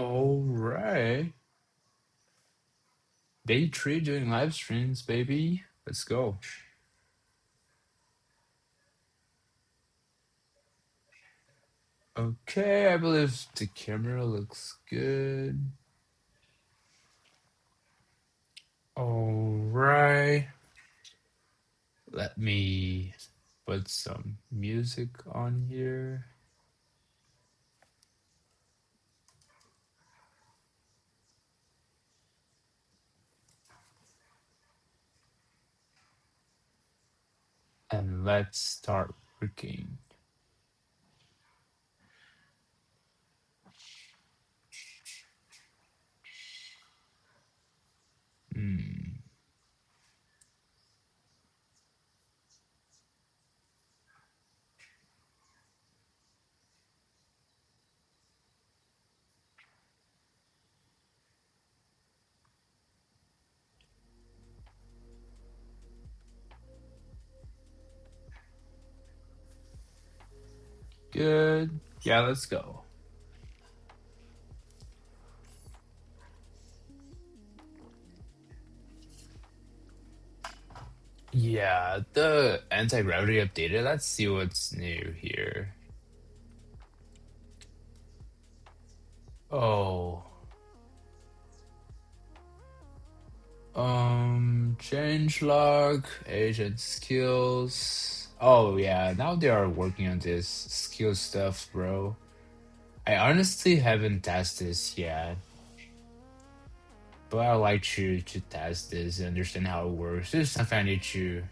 All right. Day three doing live streams, baby. Let's go. Okay, I believe the camera looks good. All right. Let me put some music on here. And let's start working. Hmm. Good. Yeah, let's go. Yeah, the anti-gravity updated. Let's see what's new here. Oh. Changelog, agent skills. Oh yeah, now they are working on this skill stuff, bro. I honestly haven't tested this yet, but I like to test this and understand how it works. This is something I need to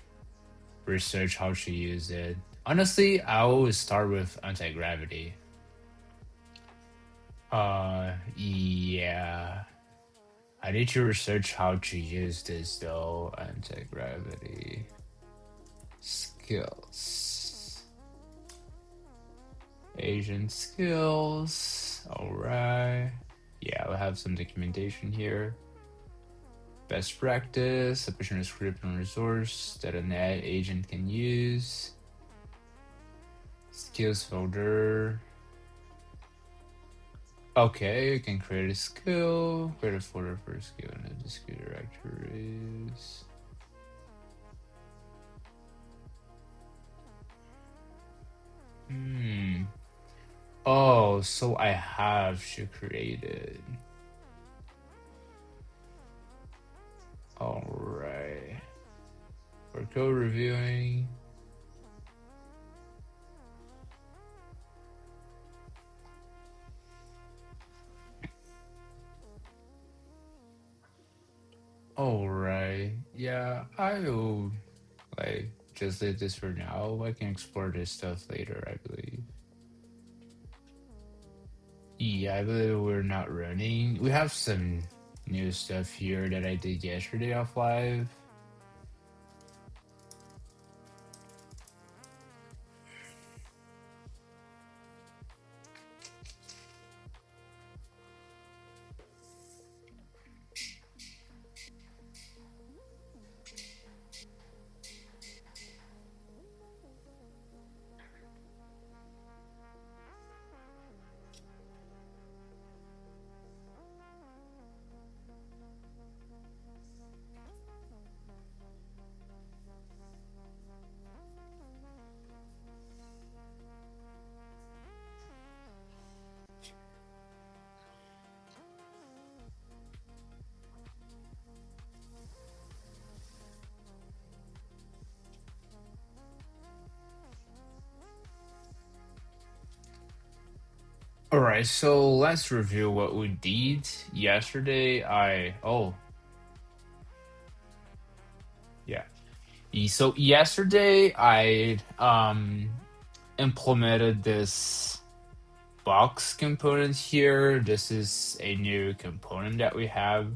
research how to use it. Honestly, I always start with anti-gravity. Yeah. I need to research how to use this though, anti-gravity. Skills. Asian skills. Alright. Yeah, I'll have some documentation here. Best practice, sufficient script and resource that an ad agent can use. Skills folder. Okay, you can create a skill. Create a folder for a skill and the skill directories. Hmm. Oh, so I have to create it. All right. For code reviewing. All right. Yeah, I will like just leave this for now. I can explore this stuff later, I believe. Yeah, I believe we're not running. We have some new stuff here that I did yesterday off live. All right, so let's review what we did yesterday. Yeah. So yesterday I implemented this box component here. This is a new component that we have,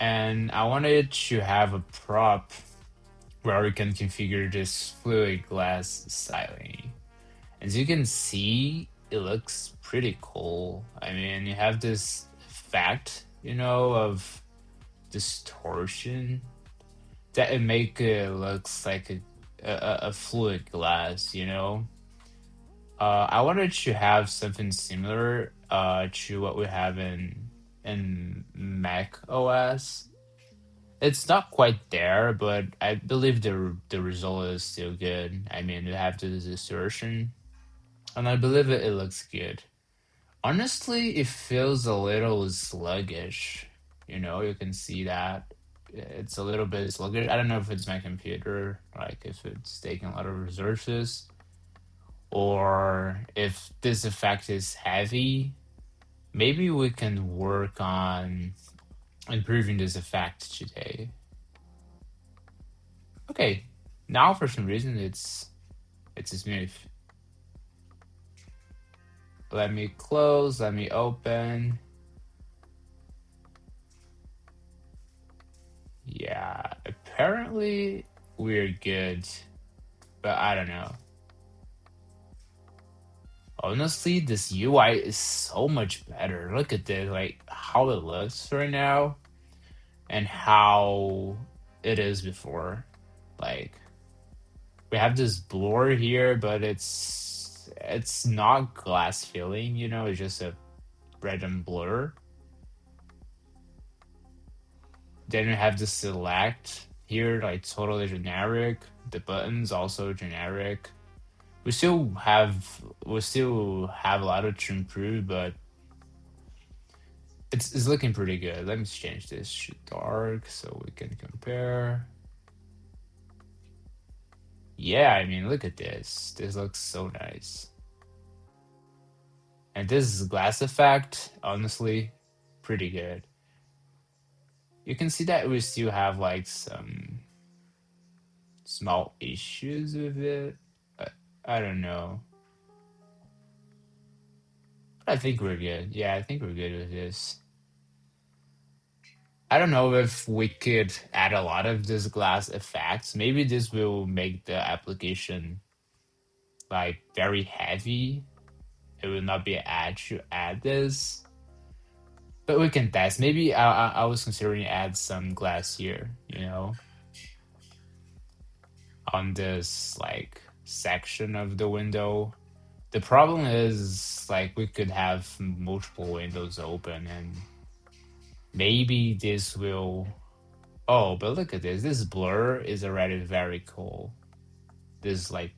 and I wanted to have a prop where we can configure this fluid glass styling. As you can see, it looks pretty cool. I mean, you have this effect, of distortion that it make it looks like a fluid glass. I wanted to have something similar to what we have in Mac OS. It's not quite there, but I believe the result is still good. I mean, we have this distortion, and I believe it looks good. Honestly, it feels a little sluggish. You know, you can see that it's a little bit sluggish. I don't know if it's my computer, like if it's taking a lot of resources, or if this effect is heavy. Maybe we can work on improving this effect today. Okay, now for some reason it's smooth. Let me close, let me open. Yeah, apparently we're good, but I don't know. Honestly, this UI is so much better. Look at this, like how it looks right now and how it is before. Like we have this blur here, but it's not glass filling, you know, it's just a random blur. Then we have the select here, like totally generic. The buttons also generic. We still have a lot of to improve, but it's looking pretty good. Let me change this to dark so we can compare. Yeah, I mean, look at this. This looks so nice. And this is glass effect, honestly, pretty good. You can see that we still have like some small issues with it. I don't know. I think we're good. Yeah, I think we're good with this. I don't know if we could add a lot of this glass effects. Maybe this will make the application like very heavy. It will not be an edge to add this, but we can test. Maybe I was considering add some glass here, you know, on this like section of the window. The problem is like we could have multiple windows open and maybe this will. Oh, but look at this. This blur is already very cool. This like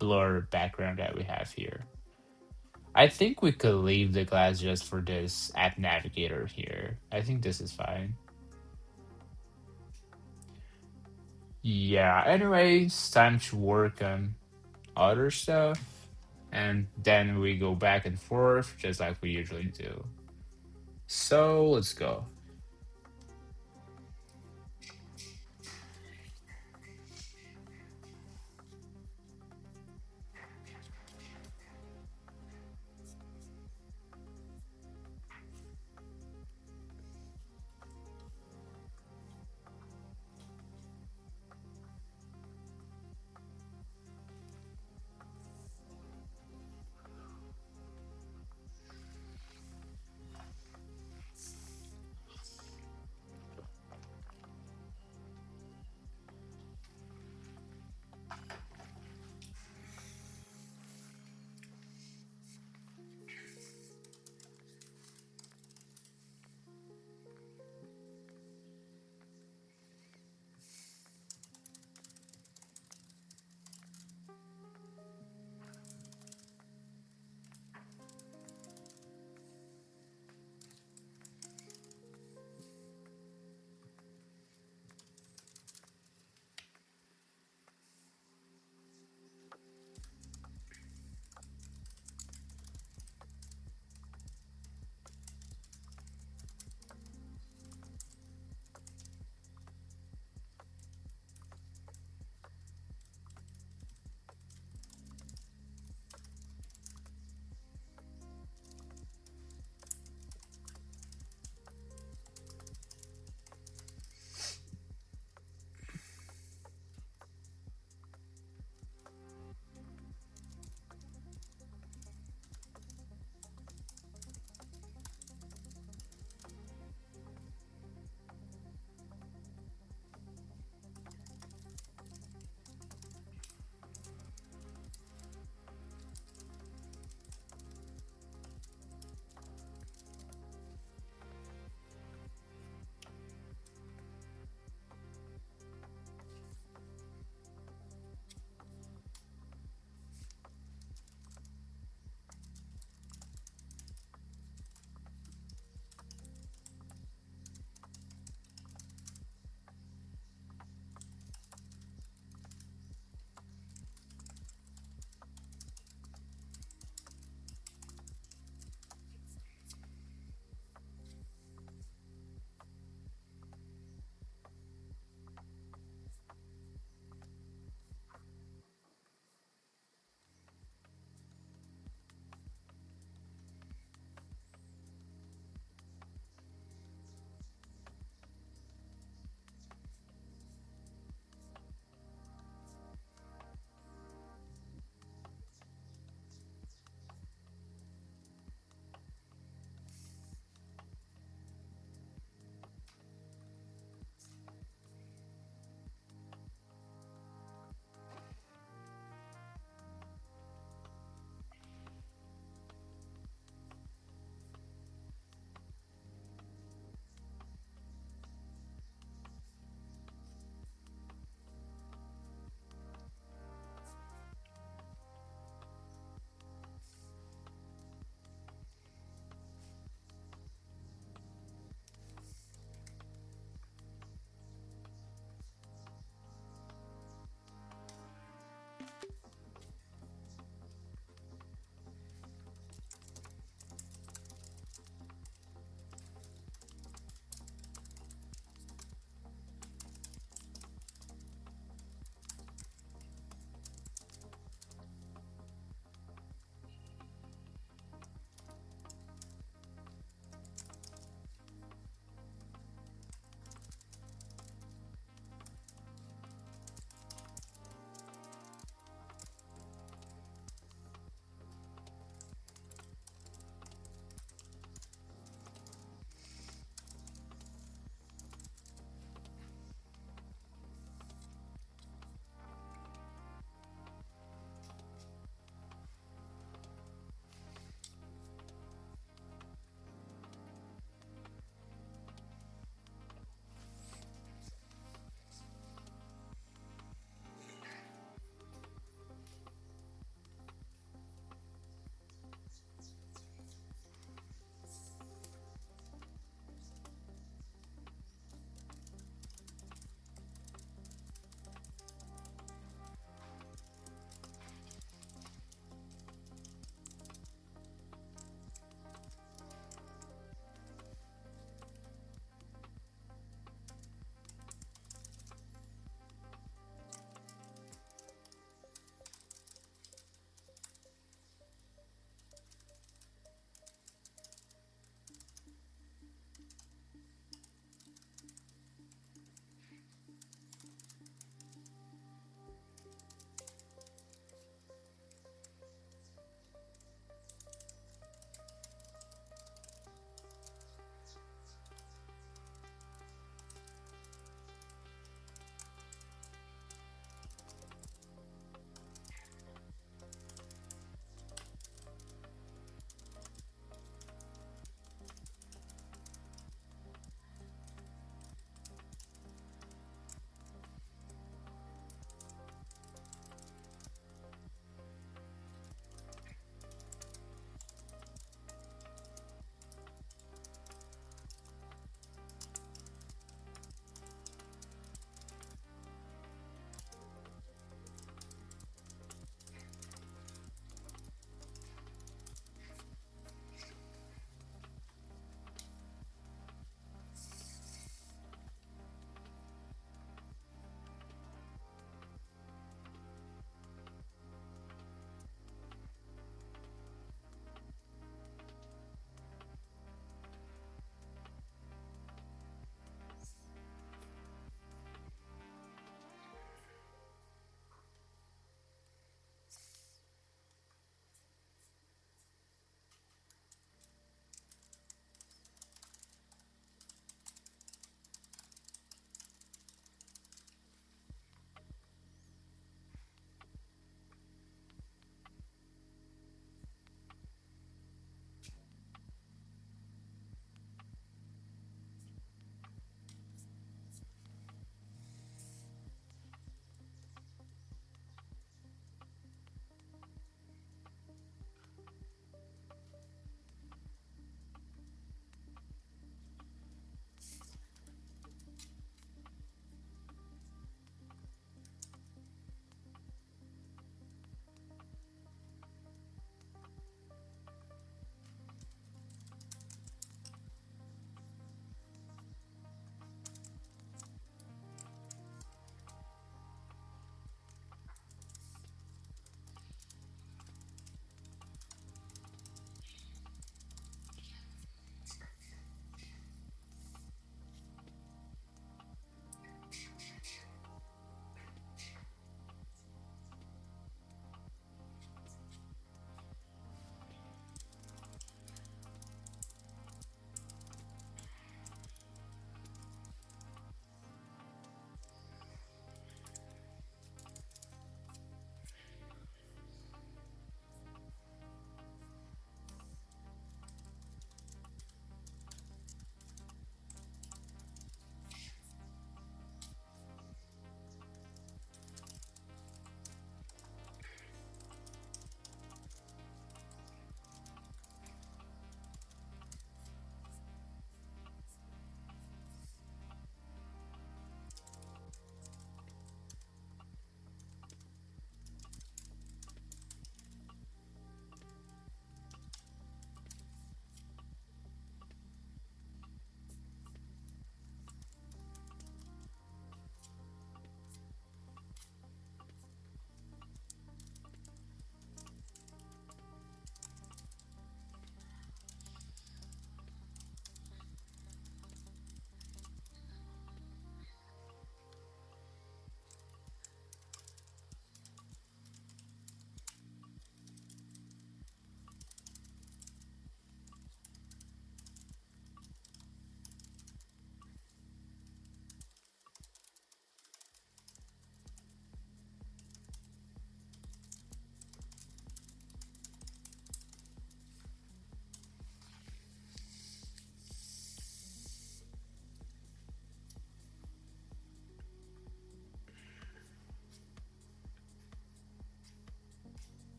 blur background that we have here. I think we could leave the glass just for this app navigator here. I think this is fine. Yeah, anyways, time to work on other stuff. And then we go back and forth just like we usually do. So let's go.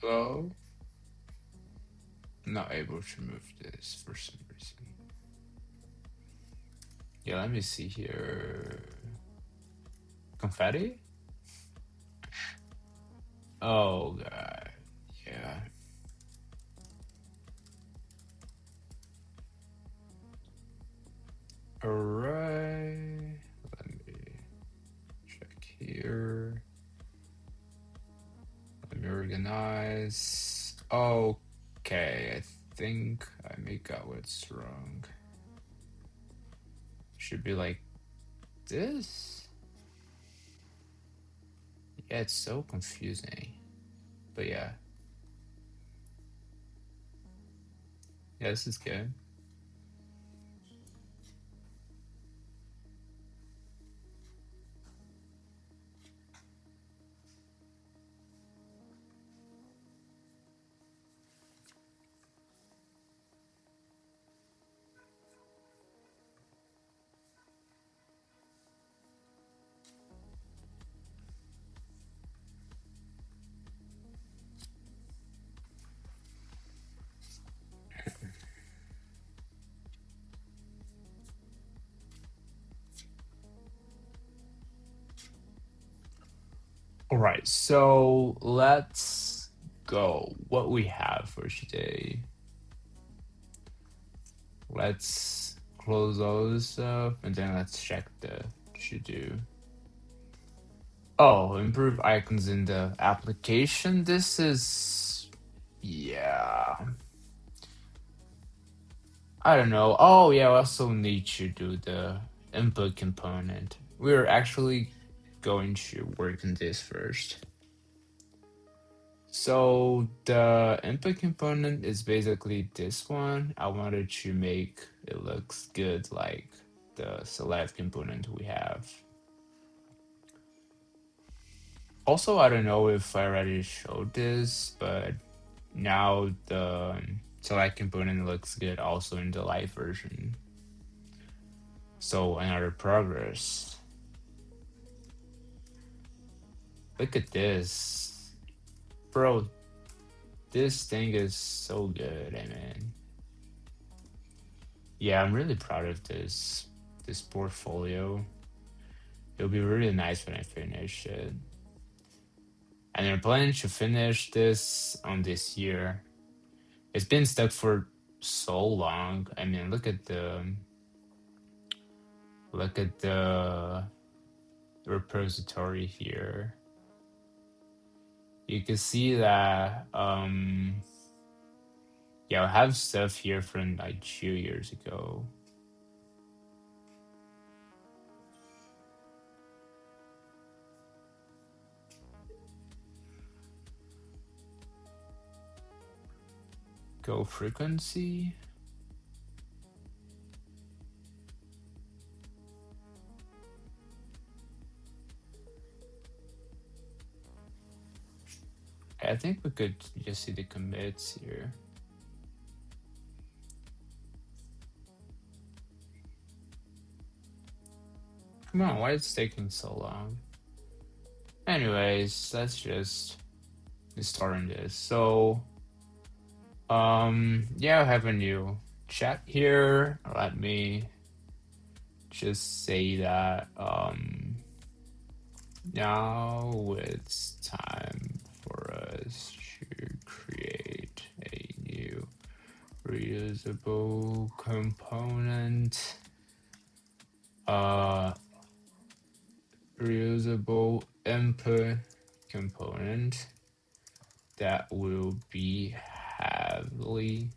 Hello? I'm not able to move this for some reason. Yeah, let me see here. Confetti? Oh god. Yeah. Alright. Let me check here. Let me organize. Okay, I think I make out what's wrong. Should be like this? Yeah, it's so confusing. But yeah. Yeah, this is good. All right, so let's go. What we have for today. Let's close those stuff and then let's check the to do. Oh, improve icons in the application. This is, yeah. I don't know. Oh, yeah, we also need to do the input component. We're actually going to work on this first. So the input component is basically this one. I wanted to make it looks good like the select component we have. Also, I don't know if I already showed this, but now the select component looks good also in the live version. So another progress. Look at this. Bro, this thing is so good, I mean. Yeah, I'm really proud of this portfolio. It'll be really nice when I finish it. And I'm planning to finish this on this year. It's been stuck for so long. I mean, look at the repository here. You can see that yeah, I have stuff here from like 2 years ago. Go frequency. I think we could just see the commits here. Come on, why is it taking so long? Anyways, let's just start on this. So, yeah, I have a new chat here. Let me just say that, now it's time for us to create a new reusable component. Reusable input component that will be heavily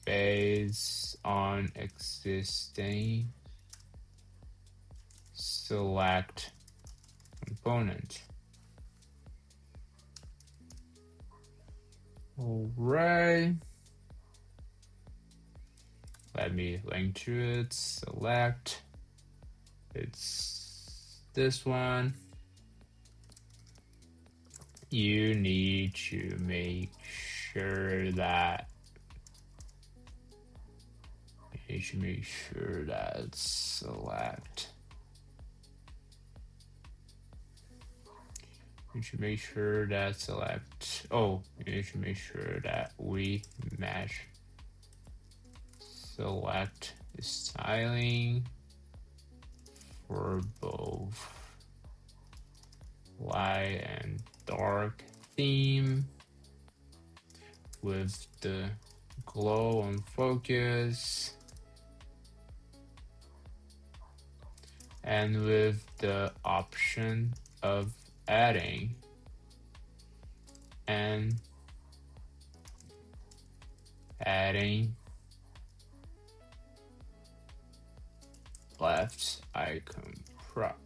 based on existing select component. All right. Let me link to it. Select. It's this one. You need to make sure that select We should make sure that select. Oh, we should make sure that we match select styling for both light and dark theme with the glow on focus and with the option of adding and adding left icon prop.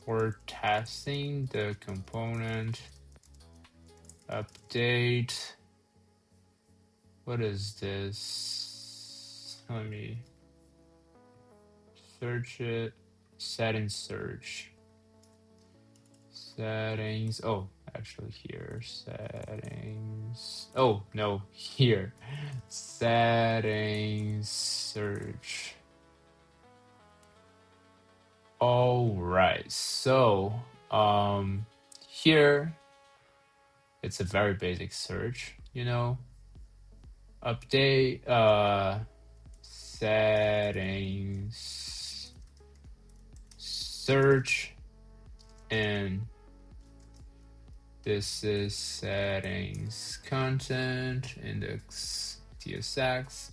For testing the component update, what is this? Let me search it. Settings search. Settings. Oh, actually here. Settings. Oh, no, here. Settings search. All right. So, here it's a very basic search, Update settings search, and this is settings content index tsx.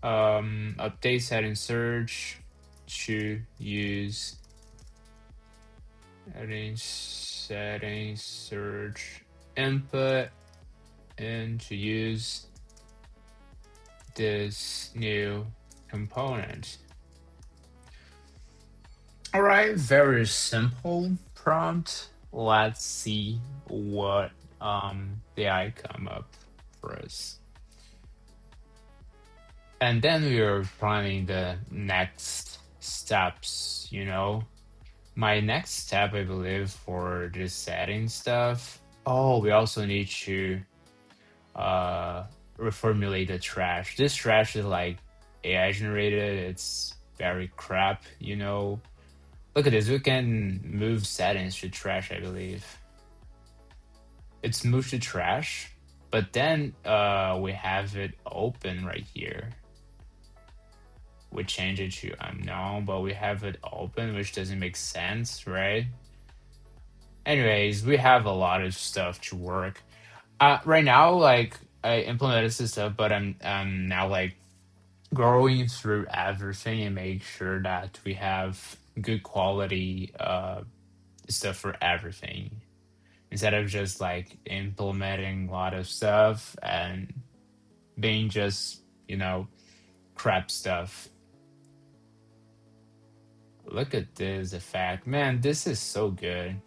Update settings search to use settings search input and to use this new component. All right, very simple prompt. Let's see what the AI come up for us. And then we are planning the next steps. My next step, I believe, for this setting stuff. Oh, we also need to uh reformulate the trash. This trash is like AI generated. It's very crap. Look at this. We can move settings to trash, I believe. It's moved to trash, but then we have it open right here. We change it to unknown, but we have it open, which doesn't make sense, right? Anyways, we have a lot of stuff to work. Right now, like I implemented this stuff, but I'm now like going through everything and make sure that we have good quality stuff for everything instead of just like implementing a lot of stuff and being just crap stuff. Look at this effect, man. This is so good.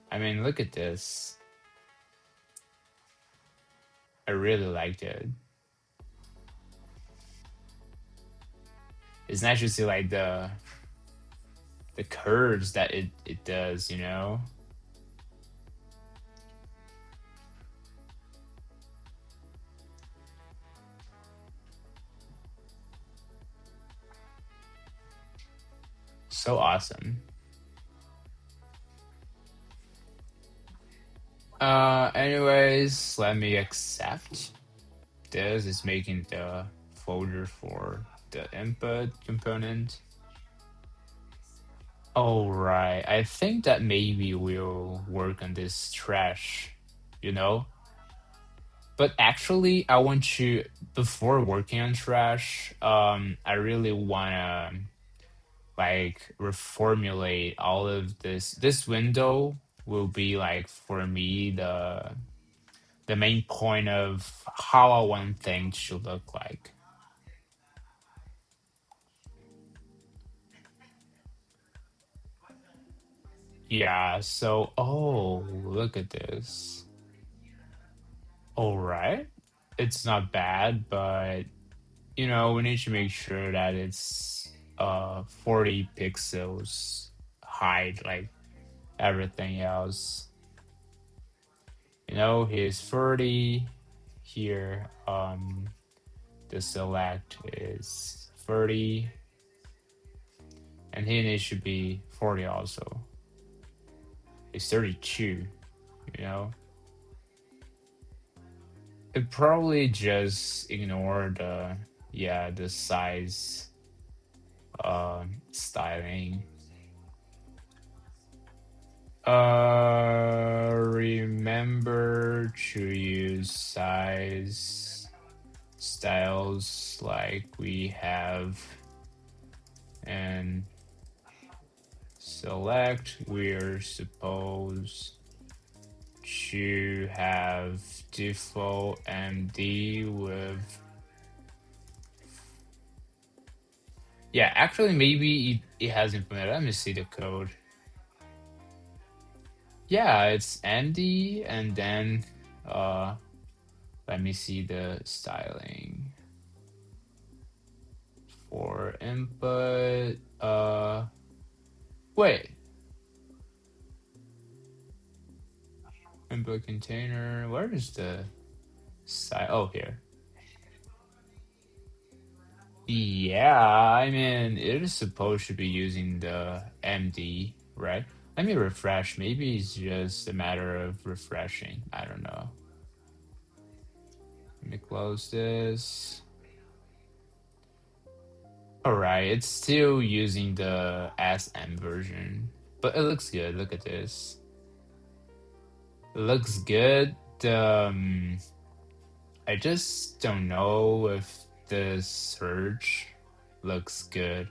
I mean, look at this. I really liked it. It's nice to see like the curves that it does. So awesome. Anyways, let me accept this. Is making the folder for the input component. All right. I think that maybe we'll work on this trash, you know? But actually, I want to, before working on trash, I really wanna like reformulate all of this. This window will be like for me the main point of how I want things to look like. Yeah, so oh, look at this. All right. It's not bad, but we need to make sure that it's 40 pixels hide like everything else. Here's 30 here. The select is 30, And here it should be 40 also. It's 32, you know? It probably just ignore the, yeah, the size styling. Remember to use size styles like we have, and select. We're supposed to have default MD with, yeah, actually maybe it has implemented. Let me see the code. Yeah, it's MD, and then uh let me see the styling for input. Wait, input container. Where is the style? Oh, here. Yeah, I mean, it is supposed to be using the MD, right? Let me refresh. Maybe it's just a matter of refreshing. I don't know. Let me close this. All right, it's still using the SM version, but it looks good. Look at this. It looks good. I just don't know if the search looks good,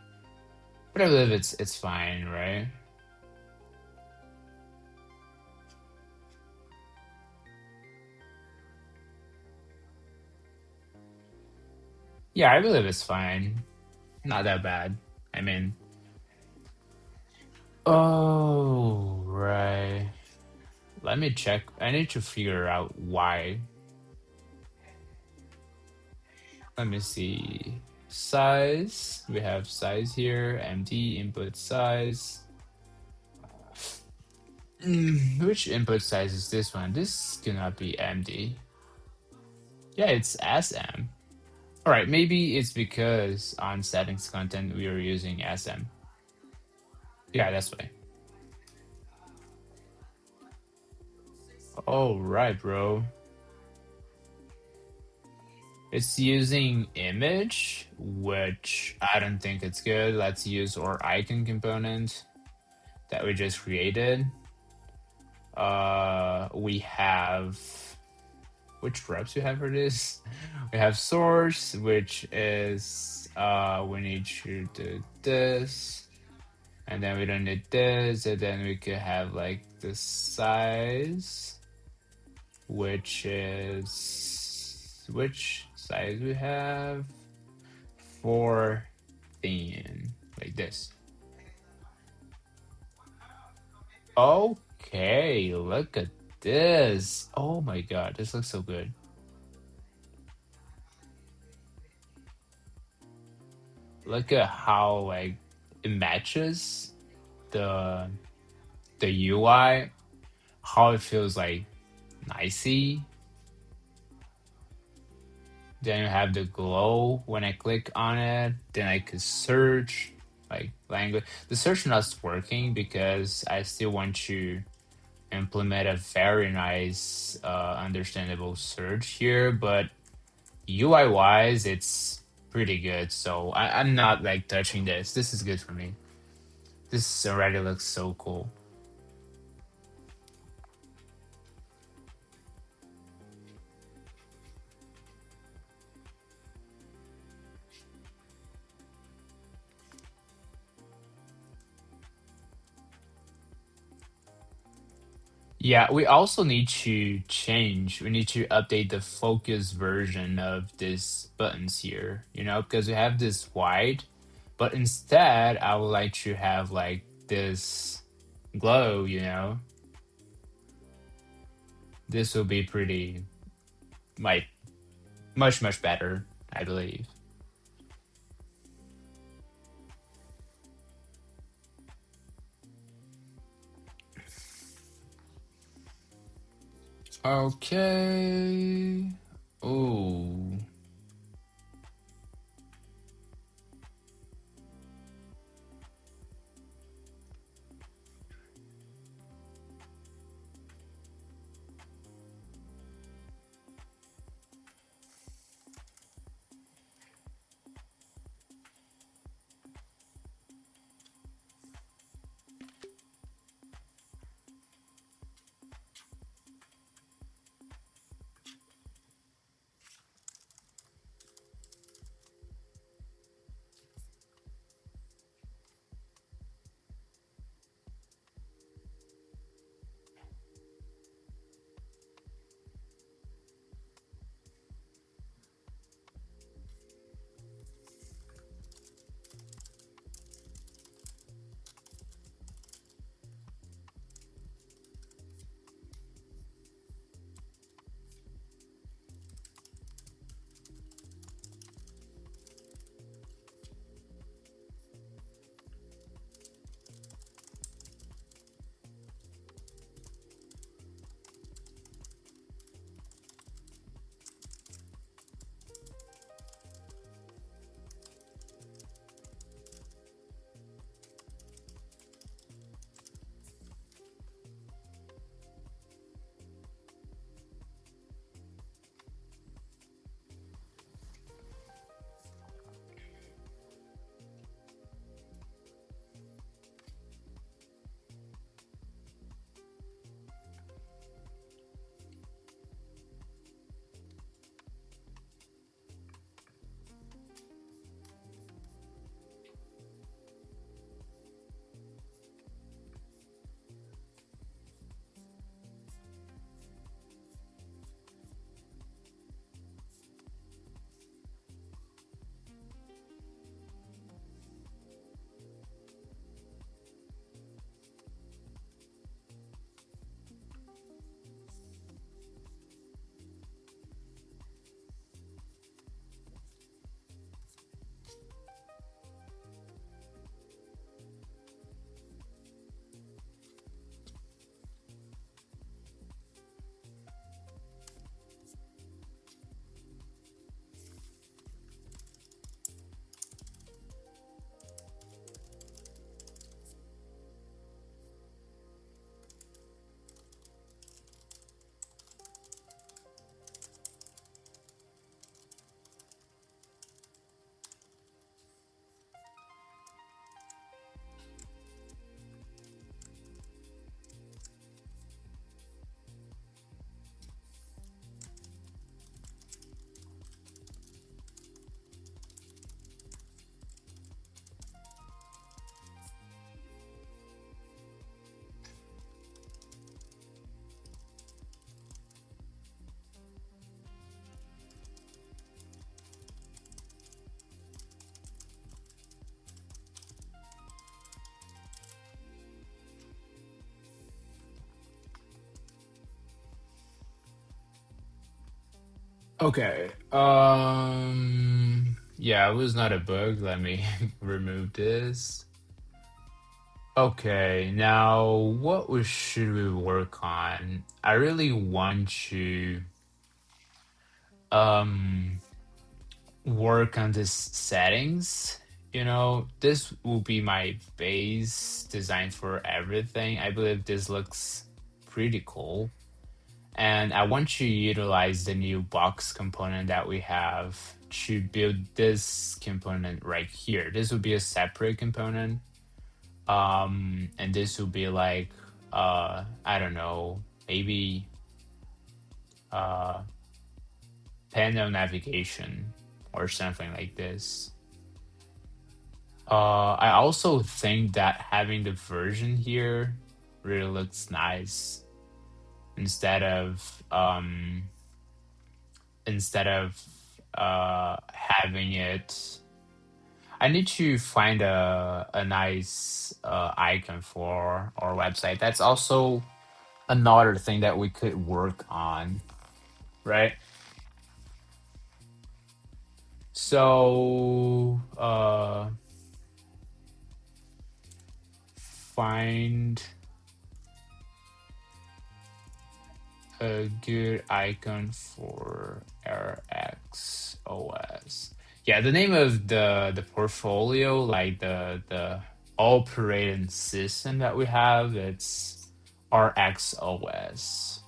but I believe it's fine, right? Yeah, I believe it's fine. Not that bad. I mean, oh, right. Let me check. I need to figure out why. Let me see. Size. We have size here. Empty input size. Which input size is this one? This cannot be empty. Yeah, it's SM. All right, maybe it's because on settings content we are using SM. Yeah, that's why. Oh, right, bro. It's using image, which I don't think it's good. Let's use our icon component that we just created. We have, which reps we have for this? We have source, which is we need to do this, and then we don't need this, and then we could have like the size, which is, which size we have, 14, like this. Okay, look at this. Oh my god, this looks so good. Look at how like it matches the UI, how it feels like nicey. Then you have the glow when I click on it. Then I could search like language. The search not working because I still want to implement a very nice, understandable search here. But UI wise, it's pretty good. So I'm not like touching this. This is good for me. This already looks so cool. Yeah, we also need to change. We need to update the focus version of this buttons here, because we have this white, but instead I would like to have like this glow. This will be pretty, like, much, much better, I believe. Okay. Oh. Okay. Yeah, it was not a bug. Let me remove this. Okay, now should we work on? I really want to um work on this settings. This will be my base design for everything. I believe this looks pretty cool. And I want to utilize the new box component that we have to build this component right here. This will be a separate component. And this will be like, I don't know, maybe uh, panel navigation or something like this. I also think that having the version here really looks nice instead of instead of having it. I need to find a nice icon for our website. That's also another thing that we could work on, right? So find a good icon for RxOS. Yeah, the name of the portfolio, like the operating system that we have, it's RxOS.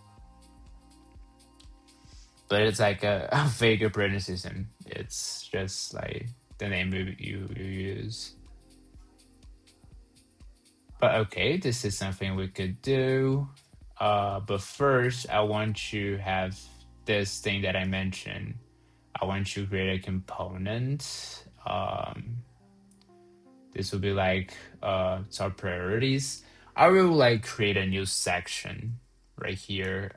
But it's like a fake operating system. It's just like the name you use. But okay, this is something we could do. But first, I want to have this thing that I mentioned. I want to create a component. This will be like top priorities. I will like create a new section right here.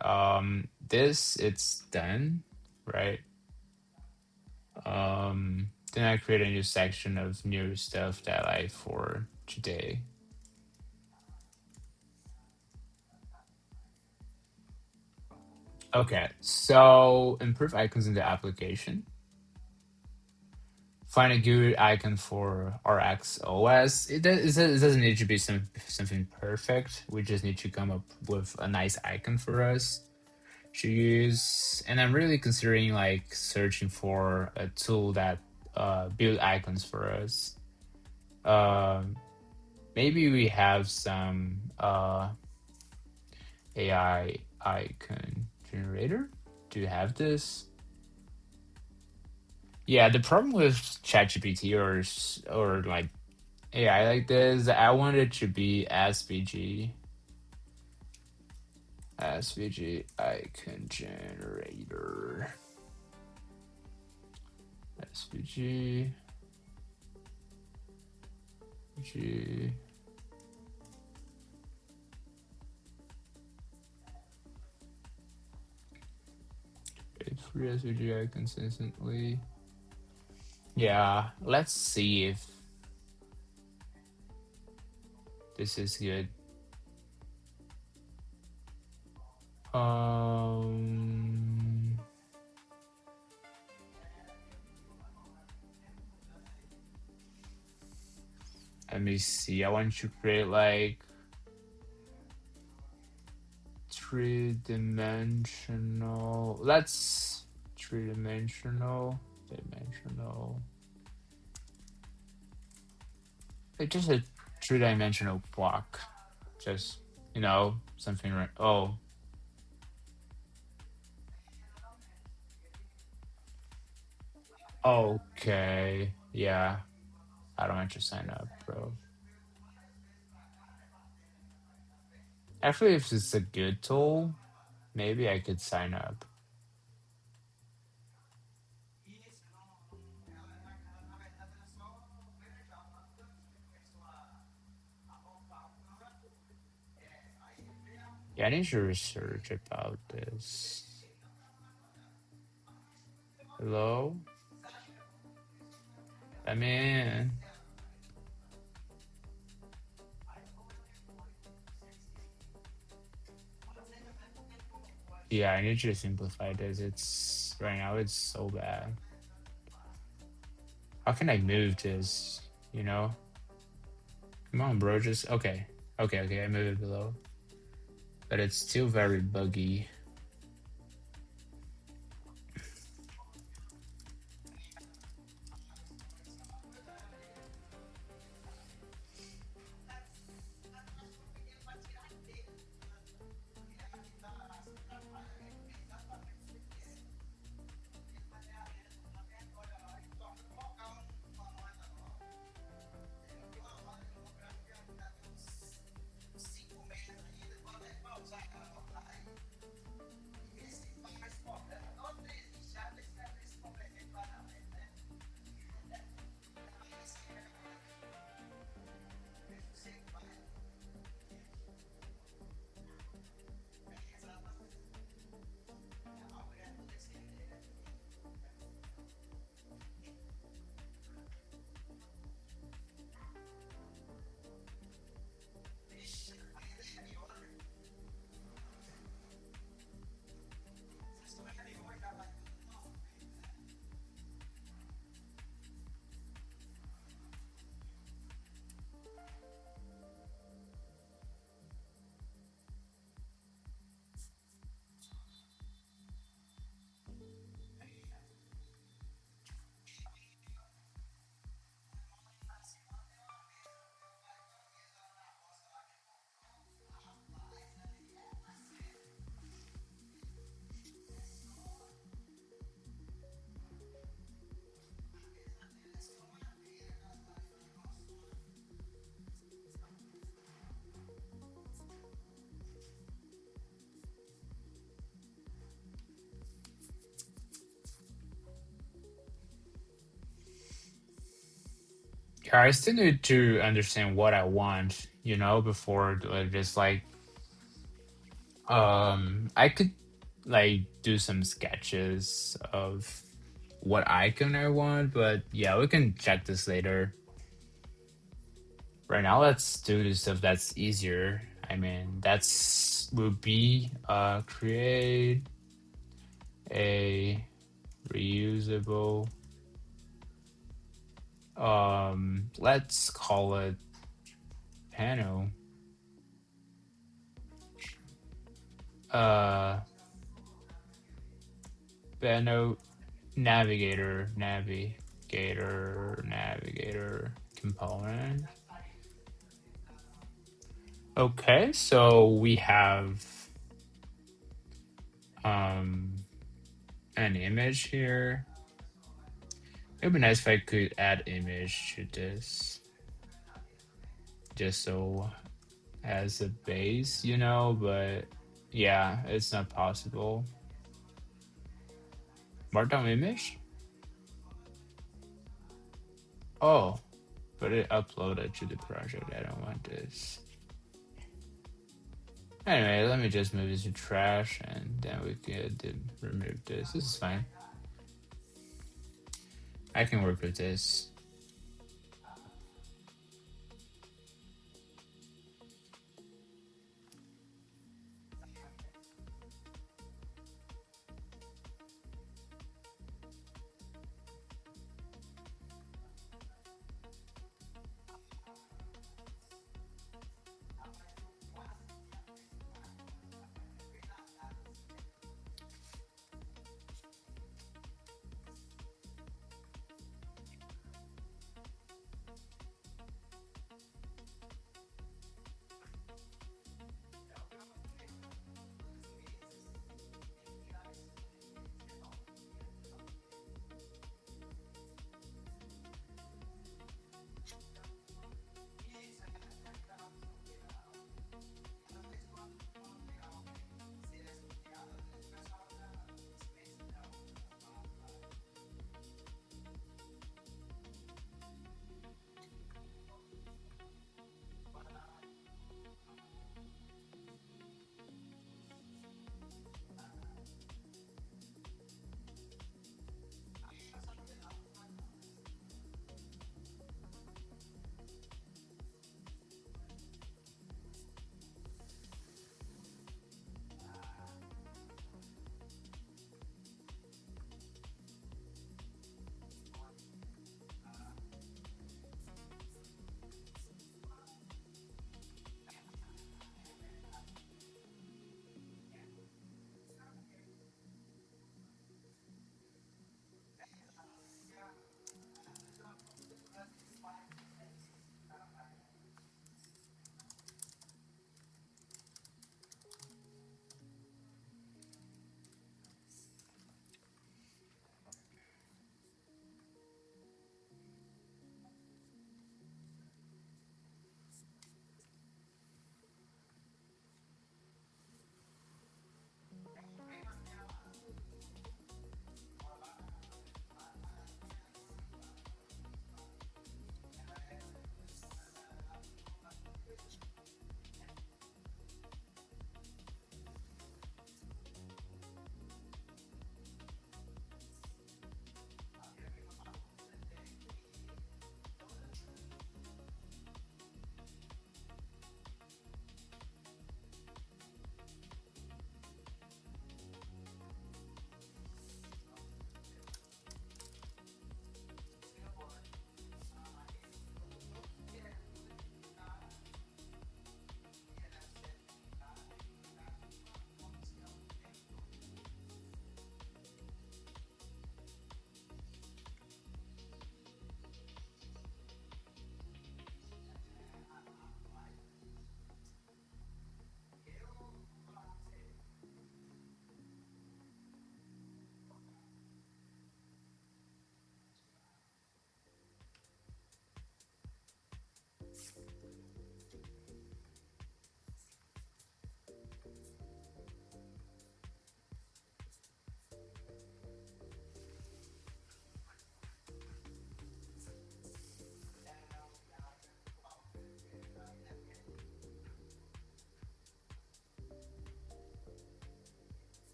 This it's done, right? Then I create a new section of new stuff that I for today. Okay, so improve icons in the application. Find a good icon for RX OS. It doesn't need to be something perfect. We just need to come up with a nice icon for us to use. And I'm really considering like searching for a tool that build icons for us. Um, Maybe we have some AI icon generator. Do you have this? Yeah, the problem with ChatGPT or like AI like this, I want it to be SVG icon generator. SVG G. Free SVG icon consistently. Yeah, let's see if this is good. Um, Let me see. I want to create like three-dimensional. Let's dimensional. Like just a three-dimensional block. Just something right. Oh, okay. Yeah, I don't want to sign up, bro. Actually, if it's a good tool, maybe I could sign up. Yeah, I need to research about this. Hello? I mean, yeah, I need to simplify this. It's right now it's so bad. How can I move this? You know? Come on, bro. Just okay. Okay, okay, I move it below. But it's still very buggy. Yeah, I still need to understand what I want, before just like I could like do some sketches of what icon I want, but yeah, we can check this later. Right now, let's do the stuff that's easier. I mean, that's will be create a reusable let's call it panel uh panel navigator component. Okay, so we have um an image here. It would be nice if I could add image to this, just so as a base, but yeah, it's not possible. Markdown image? Oh, but it uploaded to the project. I don't want this. Anyway, let me just move this to trash and then we could remove this. This is fine. I can work with this.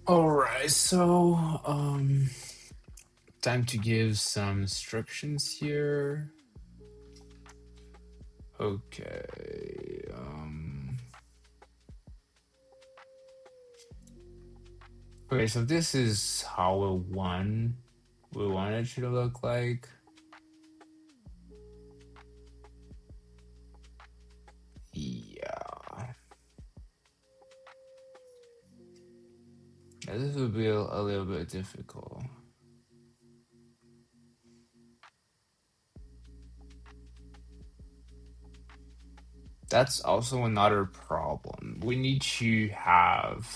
All right, so time to give some instructions here. Okay. Okay, so this is how we want it to look like. Yeah. This will be a little bit difficult. That's also another problem. We need to have,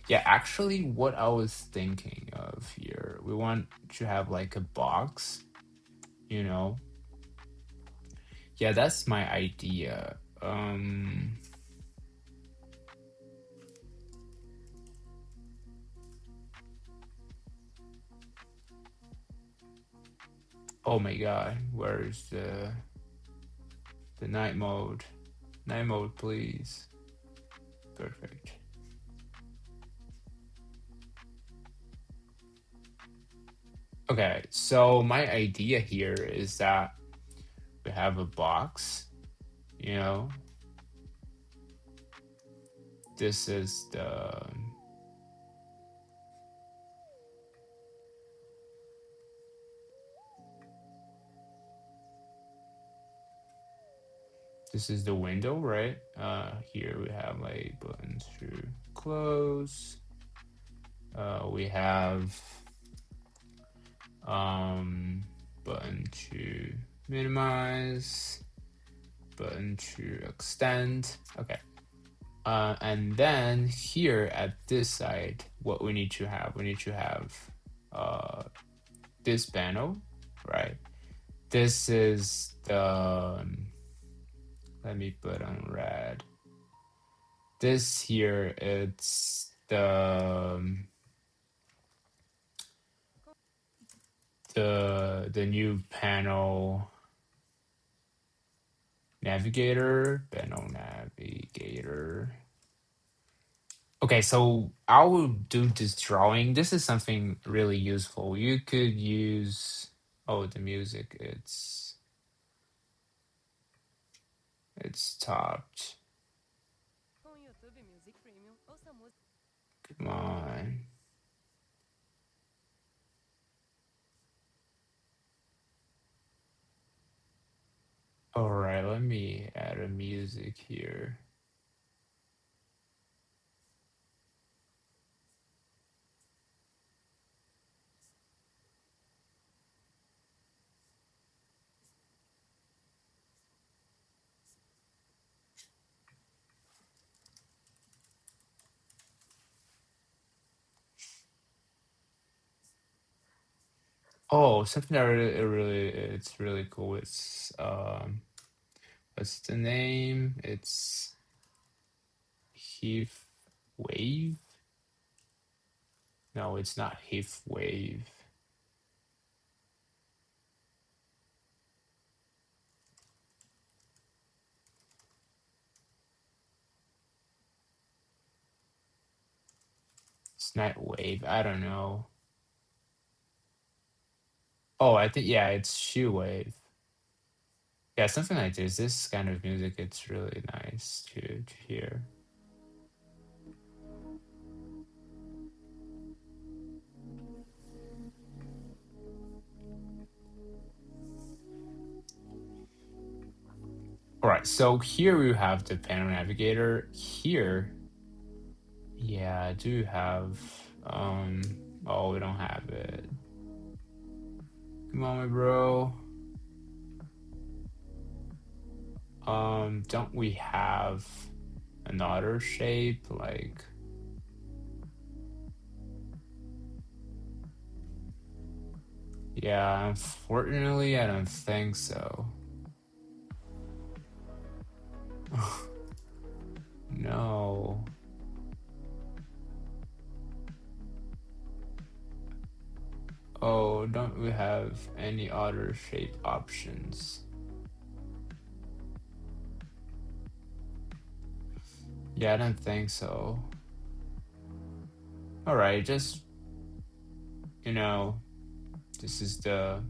yeah, actually, what I was thinking of here, we want to have like a box, you know? Yeah, that's my idea. Oh my God, where is the night mode? Night mode, please. Perfect. Okay, so my idea here is that we have a box, you know, this is the window, right? Here we have like buttons to close. We have button to minimize, button to extend. Okay. And then here at this side, what we need to have, uh, this panel, right? This is the, let me put on red. This here, it's the new panel panel navigator. Okay, so I will do this drawing. This is something really useful. You could use, oh, the music, it's stopped. Come on. All right, let me add a music here. Oh, something that it's really cool. It's what's the name? It's Heath Wave. No, it's not Heath Wave. It's not Wave. I don't know. Oh, I think, yeah, it's Shoe Wave. Yeah, something like this. This kind of music, it's really nice to hear. All right, so here we have the panel navigator. Here, yeah, I do have, oh, we don't have it. Come on, my bro. Don't we have another shape like? Yeah, unfortunately, I don't think so. No. Oh, don't we have any other shape options? Yeah, I don't think so. All right, just, you know, this is the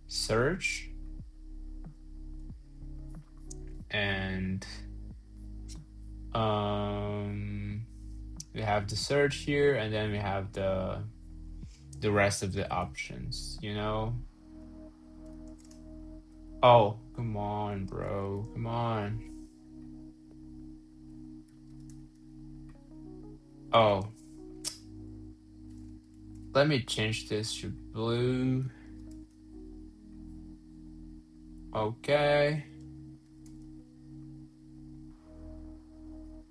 search, and um we have the search here, and then we have the rest of the options, you know. Oh, come on, bro, come on. Oh, let me change this to blue. Okay.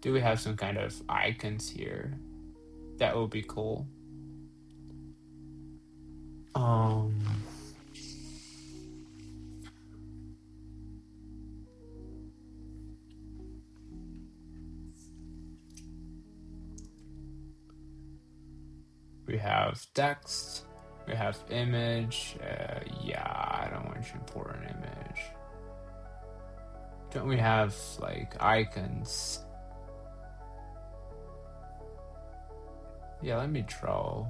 Do we have some kind of icons here? That would be cool. Um, we have text, we have image. Yeah, I don't want to import an image. Don't we have like icons? Yeah, let me draw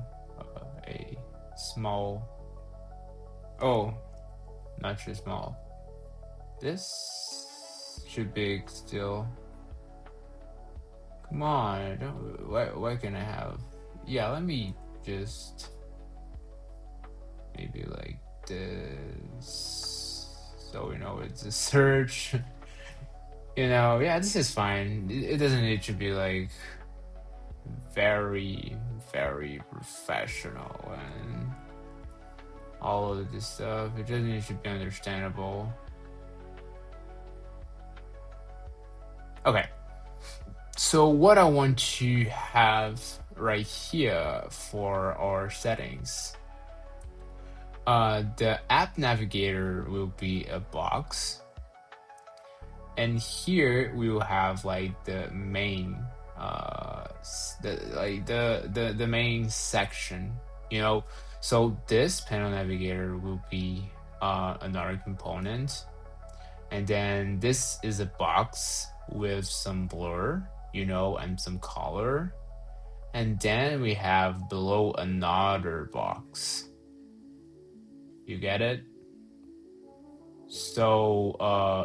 a small. Oh, not too small. This should be still. Come on, don't. Why can I have? Yeah, let me just maybe like this, so we know it's a search. You know, yeah, this is fine. It doesn't need to be like very, very professional and all of this stuff. It just needs to be understandable. Okay, so what I want to have right here for our settings, the app navigator will be a box, and here we will have like the main the main section, you know. So this panel navigator will be another component, and then this is a box with some blur, you know, and some color, and then we have below another box. You get it? So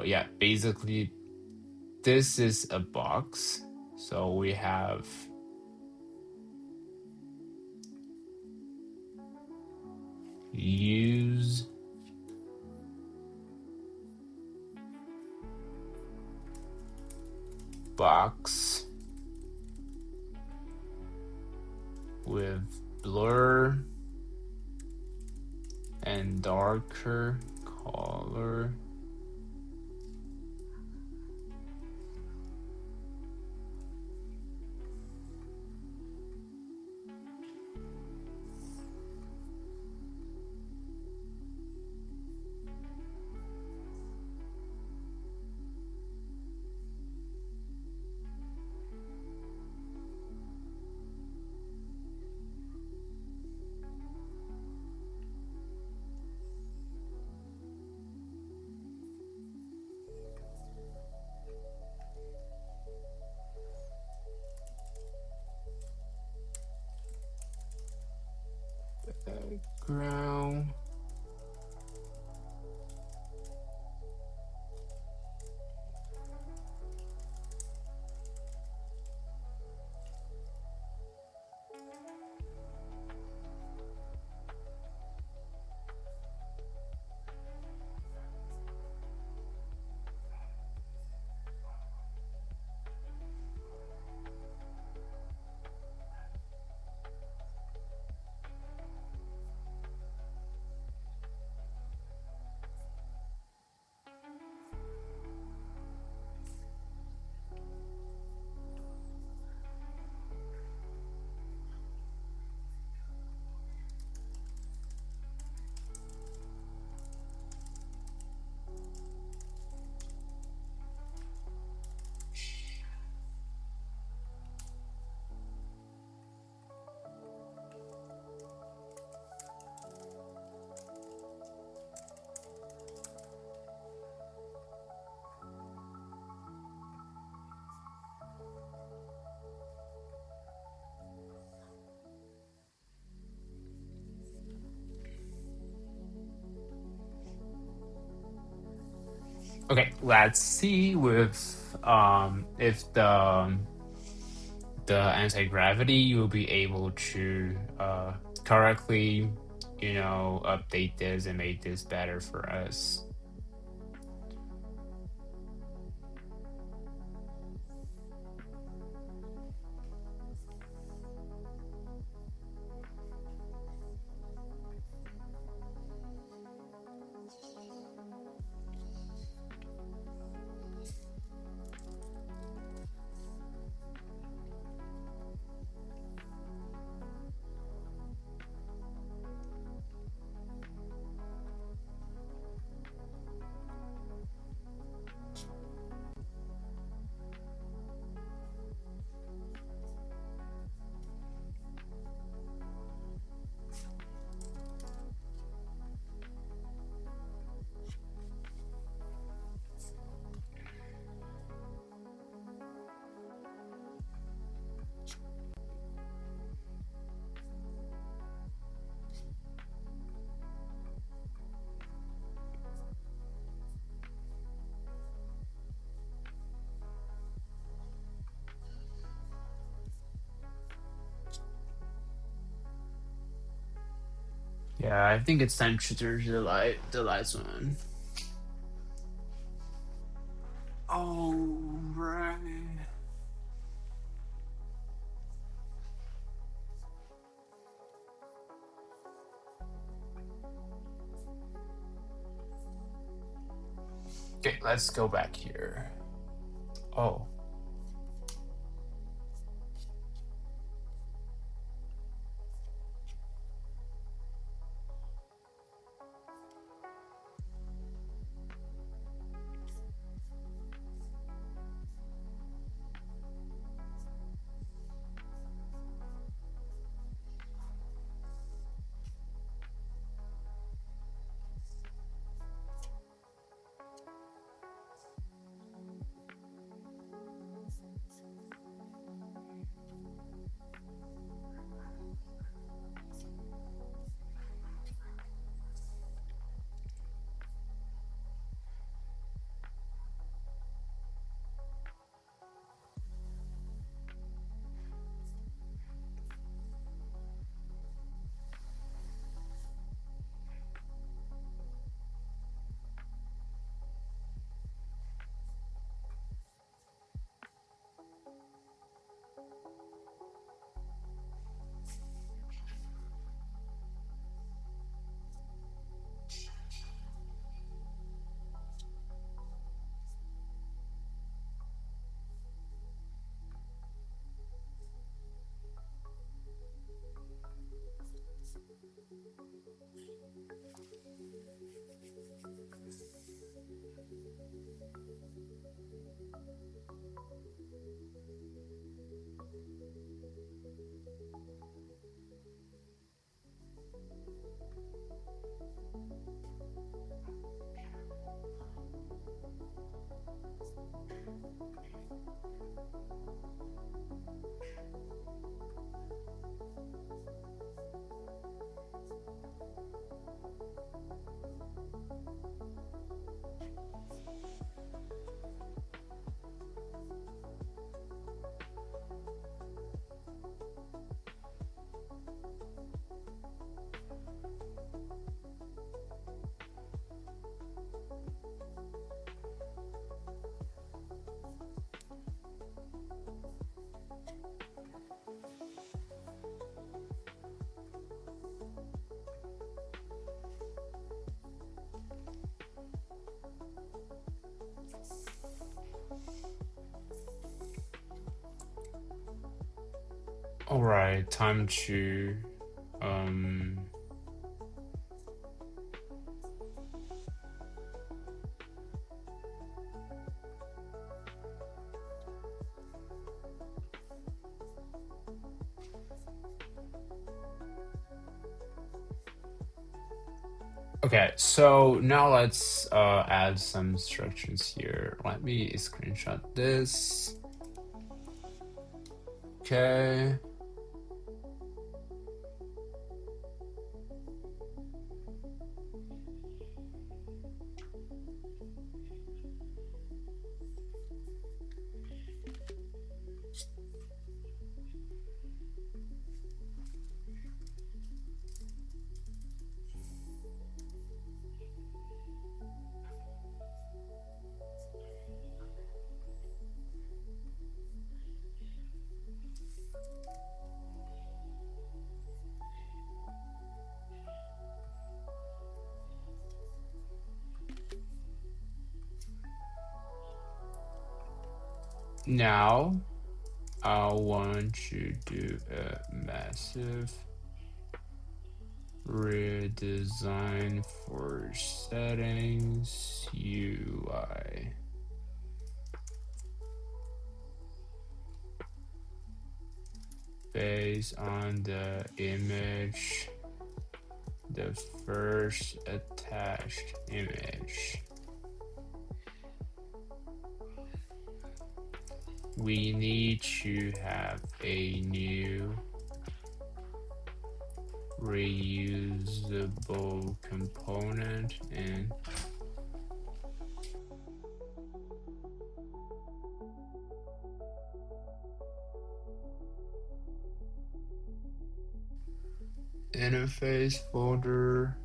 yeah, basically this is a box. So we have use box with blur and darker color. Okay, let's see with if the anti-gravity will be able to correctly, update this and make this better for us. Yeah, I think it's time to turn the lights on. All right. Okay, let's go back here. Oh, all right. Time to um. Okay, so now let's add some instructions here. Let me screenshot this. Okay. Now, I want to do a massive redesign for settings UI. Based on the image, the first attached image. We need to have a new reusable component in interface folder.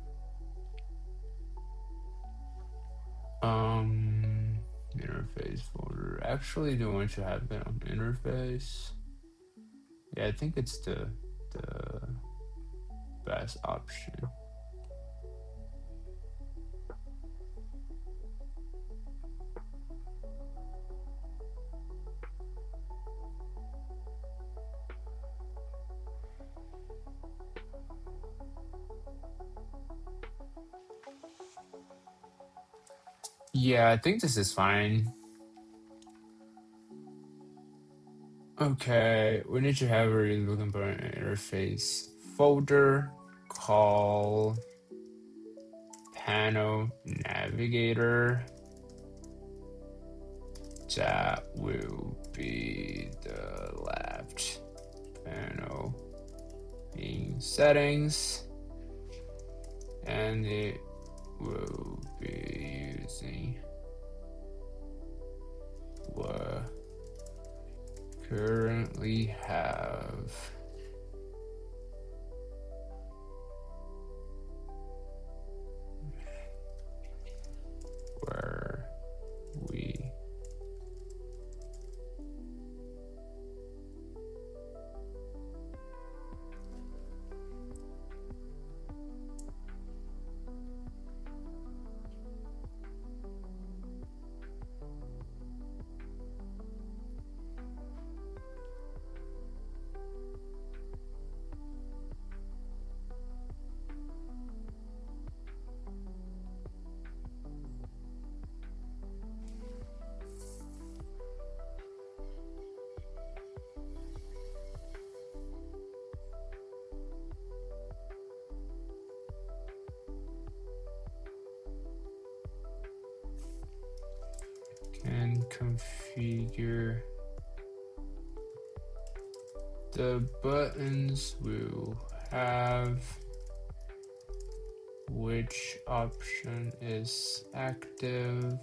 Interface folder. Actually, do I want to have it on interface? Yeah, I think it's the best option. Yeah, I think this is fine. Okay, we need to have a reusable component interface folder called panel navigator. That will be the left panel in settings, and it will be using what currently have where we can configure the buttons will have which option is active.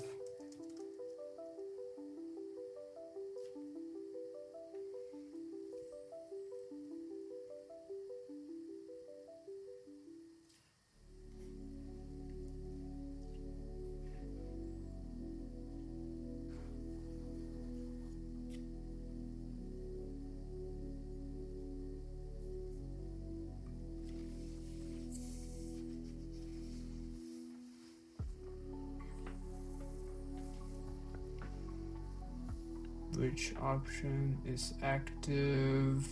Which option is active?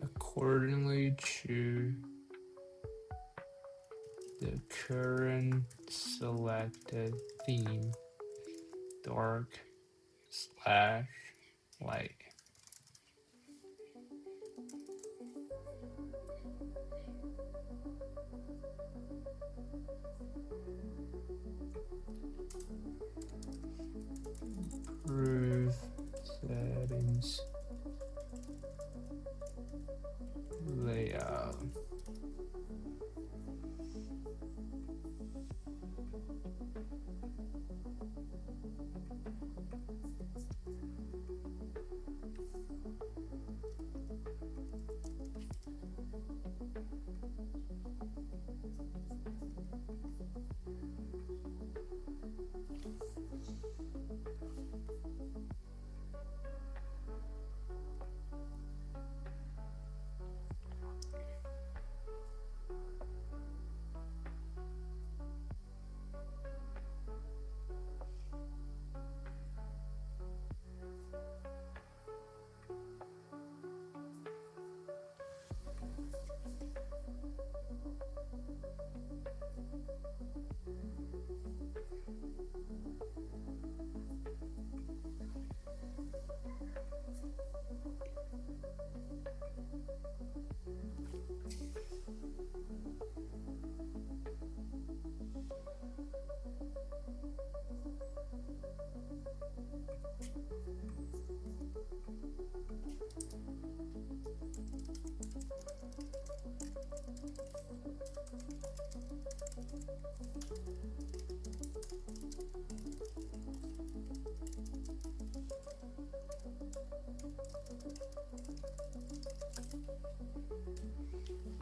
accordingly to the current selected theme, dark slash light. Improve settings, layout.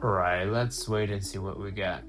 Alright, let's wait and see what we get.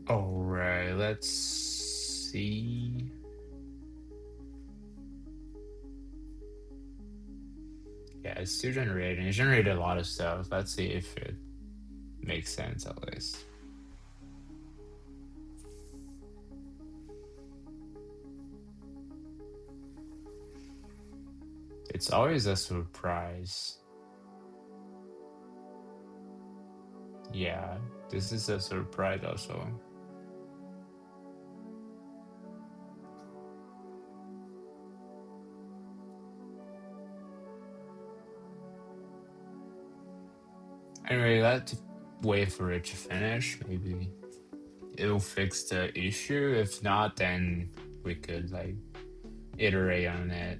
Alright, let's see. Yeah, it's still generating. It generated a lot of stuff. Let's see if it makes sense at least. It's always a surprise. Yeah, this is a surprise also. Anyway, let's wait for it to finish. Maybe it'll fix the issue. If not, then we could like iterate on it.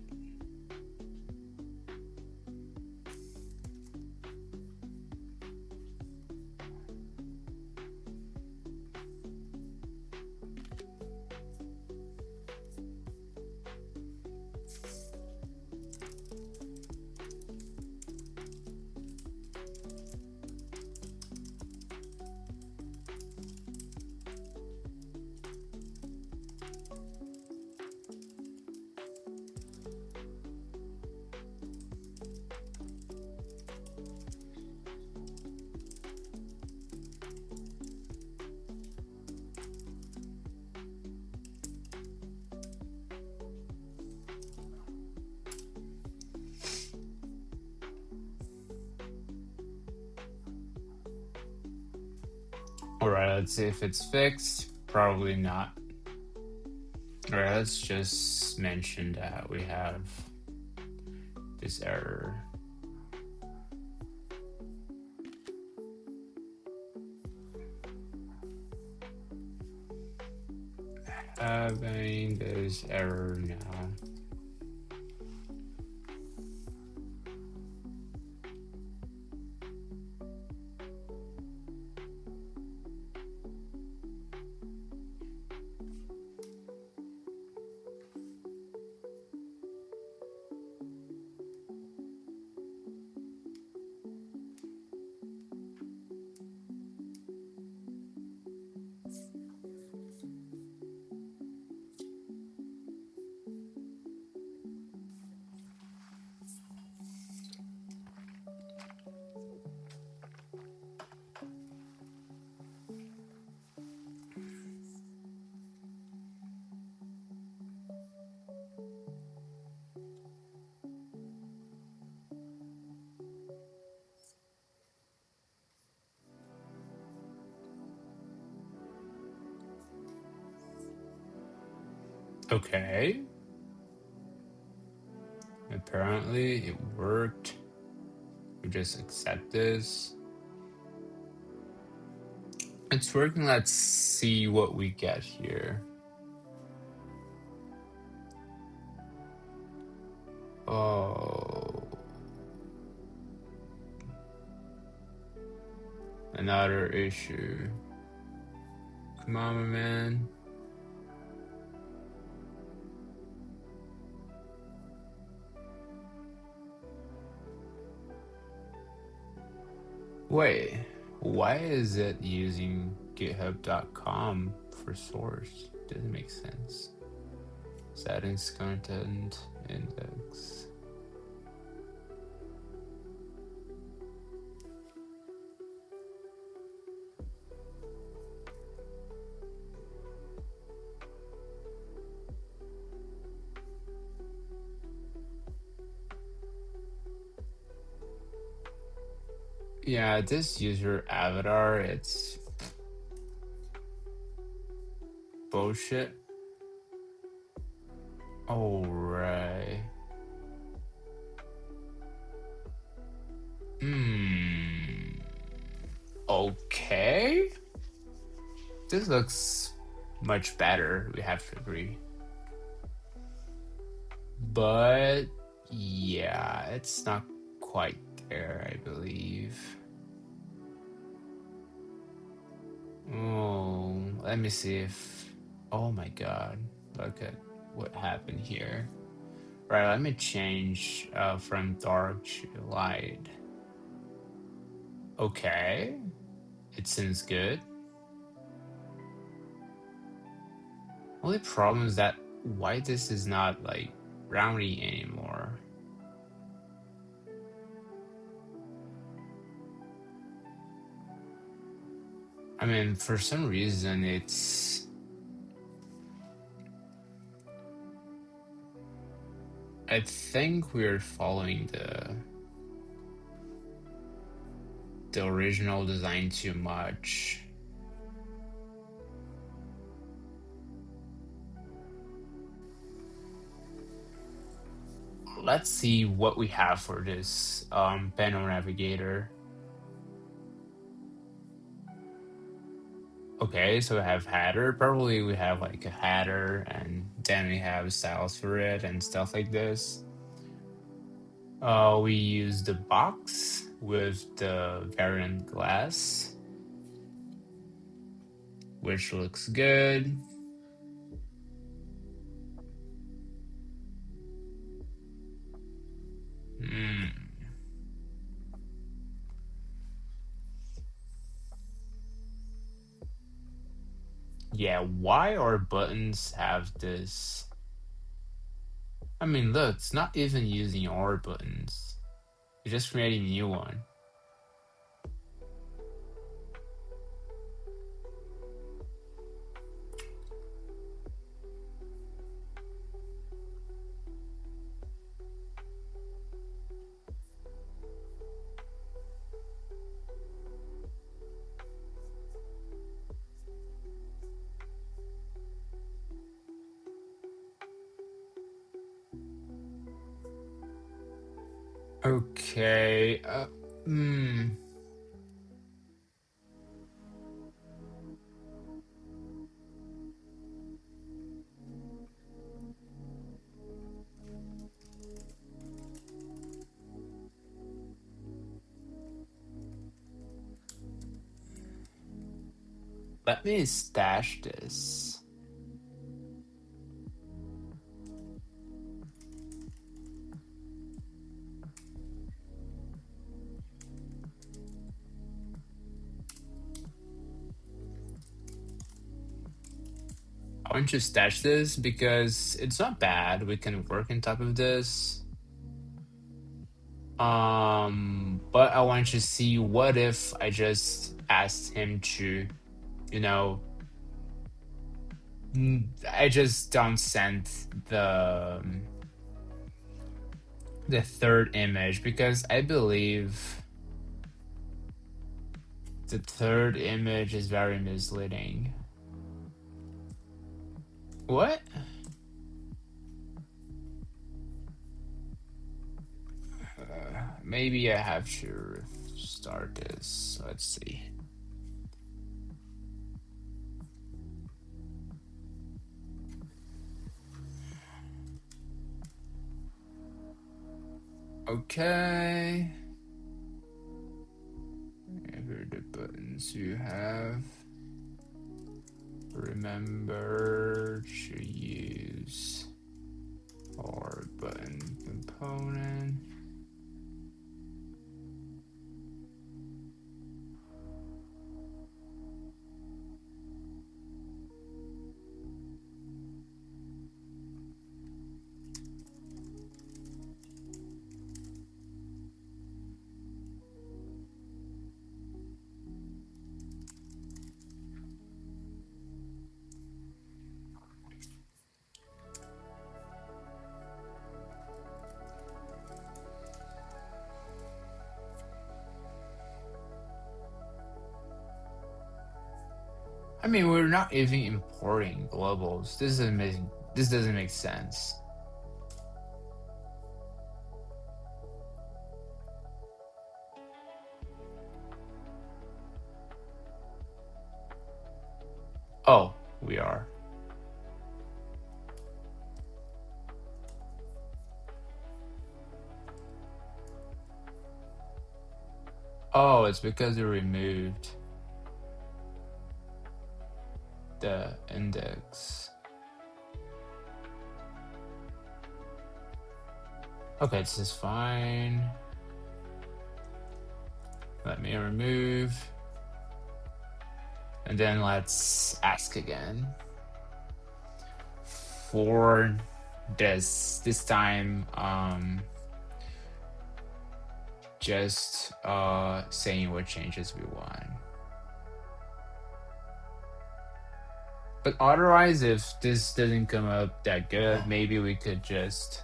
All right, let's see if it's fixed. Probably not. All right, let's just mention that we have this error. Having this error now. Okay. Apparently it worked. We just accept this. It's working. Let's see what we get here. Oh, another issue. Come on, my man. Wait, why is it using github.com for source? Doesn't make sense. Settings, content, index. Yeah, this user avatar, it's bullshit. Alright. Hmm. Okay. This looks much better, we have to agree. But yeah, it's not quite there, I believe. Oh, let me see if. Oh my god, look at what happened here. Right, let me change from dark to light. Okay, it seems good. Only problem is that why this is not like roundy anymore. I mean, for some reason, it's. I think we're following the original design too much. Let's see what we have for this panel navigator. Okay, so we have header. Probably we have like a header, and then we have styles for it and stuff like this. We use the box with the variant glass, which looks good. Hmm. Yeah, why our buttons have this? I mean, look, it's not even using our buttons. You're just creating a new one. Okay. Hmm. Let me stash this. I want to stash this because it's not bad. We can work on top of this. But I want to see what if I just asked him to, you know, I just don't send the third image because I believe the third image is very misleading. What? Maybe I have to start this. Let's see. Okay. Here are the buttons you have. Remember to use our button component. I mean, we're not even importing globals. This doesn't make sense. Oh, we are. Oh, it's because we removed the index. Okay, this is fine. Let me remove. And then let's ask again. For this time, just saying what changes we want. But otherwise, if this doesn't come up that good, maybe we could just,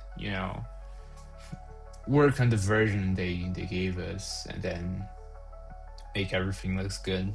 work on the version they gave us and then make everything looks good.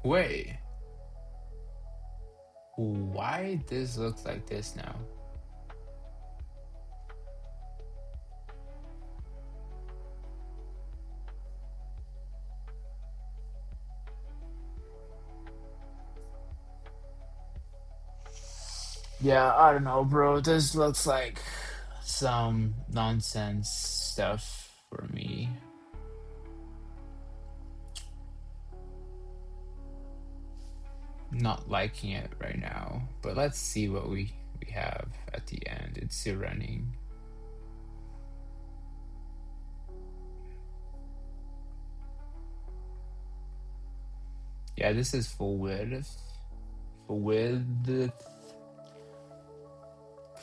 Wait, why this looks like this now? Yeah, I don't know, bro. This looks like some nonsense stuff for me. Not liking it right now, but let's see what we have at the end. It's still running. Yeah, this is full width. Full width.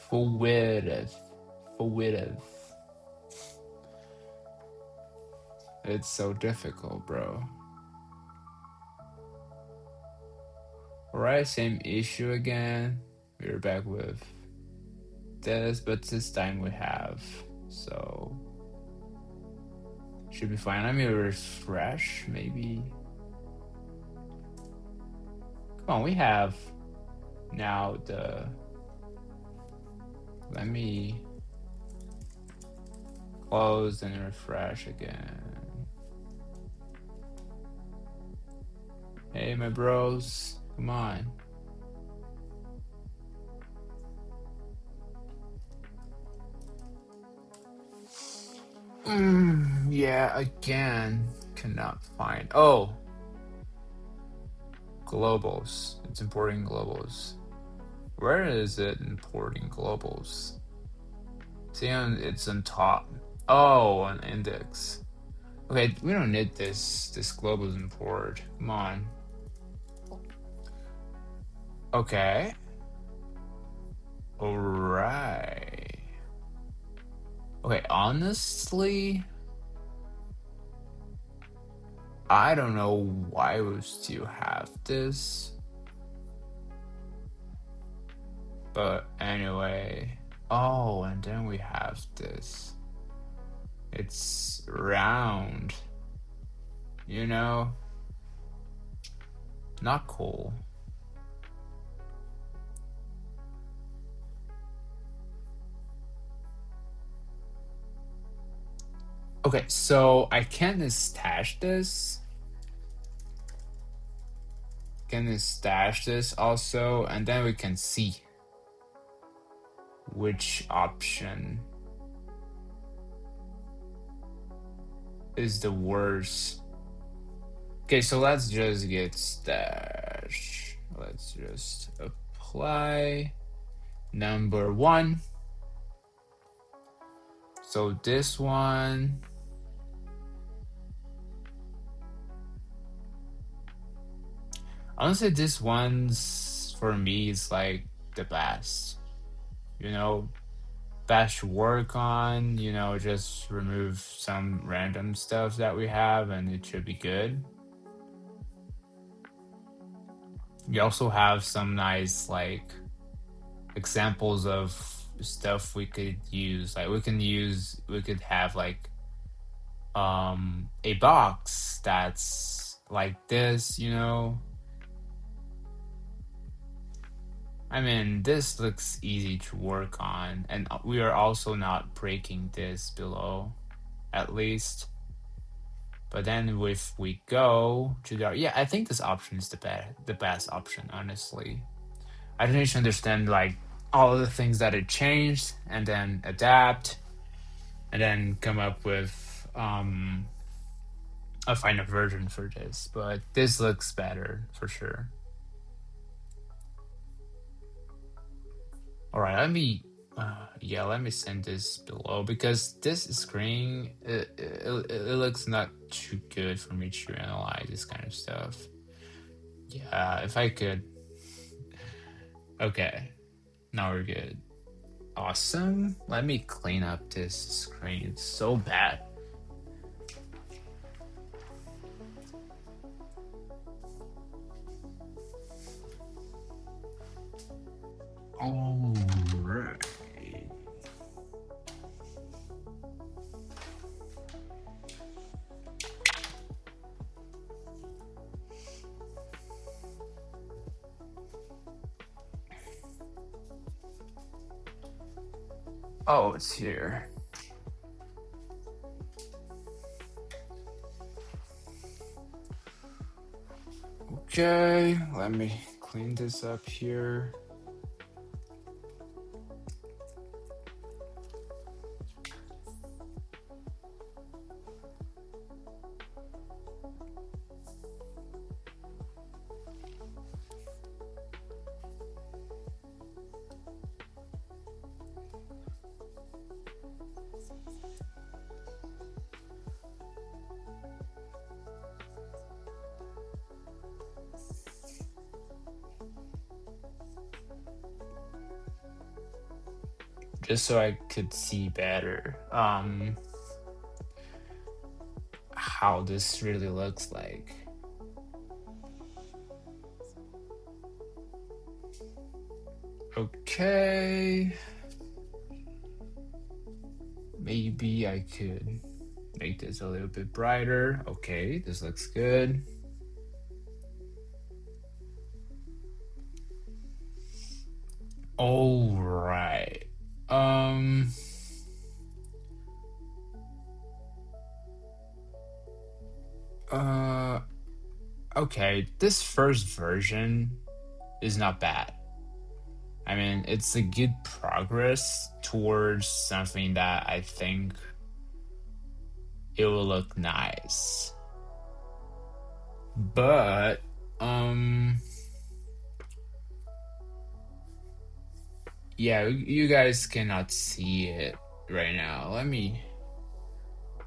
Full width. Full width. It's so difficult, bro. Alright, same issue again. We're back with this, but this time we have. So should be fine. Let me refresh, maybe. Come on, we have now the. Let me close and refresh again. Hey, my bros, come on. Yeah, again, cannot find. Oh, globals. It's importing globals. Where is it importing globals? See, it's on top. Oh, on index. Okay, we don't need this globals import. Come on. Okay. Alright. Okay, honestly, I don't know why we still have this. But anyway. Oh, and then we have this. It's round. You know? Not cool. Okay, so I can stash this. Can stash this also, and then we can see which option is the worst. Okay, so let's just get stash. Let's just apply number 1. So this one. Honestly, this one's for me is like the best. You know, best to work on, just remove some random stuff that we have and it should be good. We also have some nice like examples of stuff we could use. Like we could have like a box that's like this, I mean, this looks easy to work on, and we are also not breaking this below, at least. But then if we go to the, yeah, I think this option is the best option, honestly. I just need to understand like all of the things that it changed, and then adapt, and then come up with a final version for this. But this looks better for sure. All right, yeah, let me send this below because this screen it looks not too good for me to analyze this kind of stuff. Yeah, if I could. Okay, now we're good. Awesome. Let me clean up this screen. It's so bad. All right. Oh, it's here. Okay, let me clean this up here. Just so I could see better how this really looks like. Okay. Maybe I could make this a little bit brighter. Okay, this looks good. All right. Um uh okay, this first version is not bad. I mean, it's a good progress towards something that I think it will look nice. But yeah, you guys cannot see it right now. Let me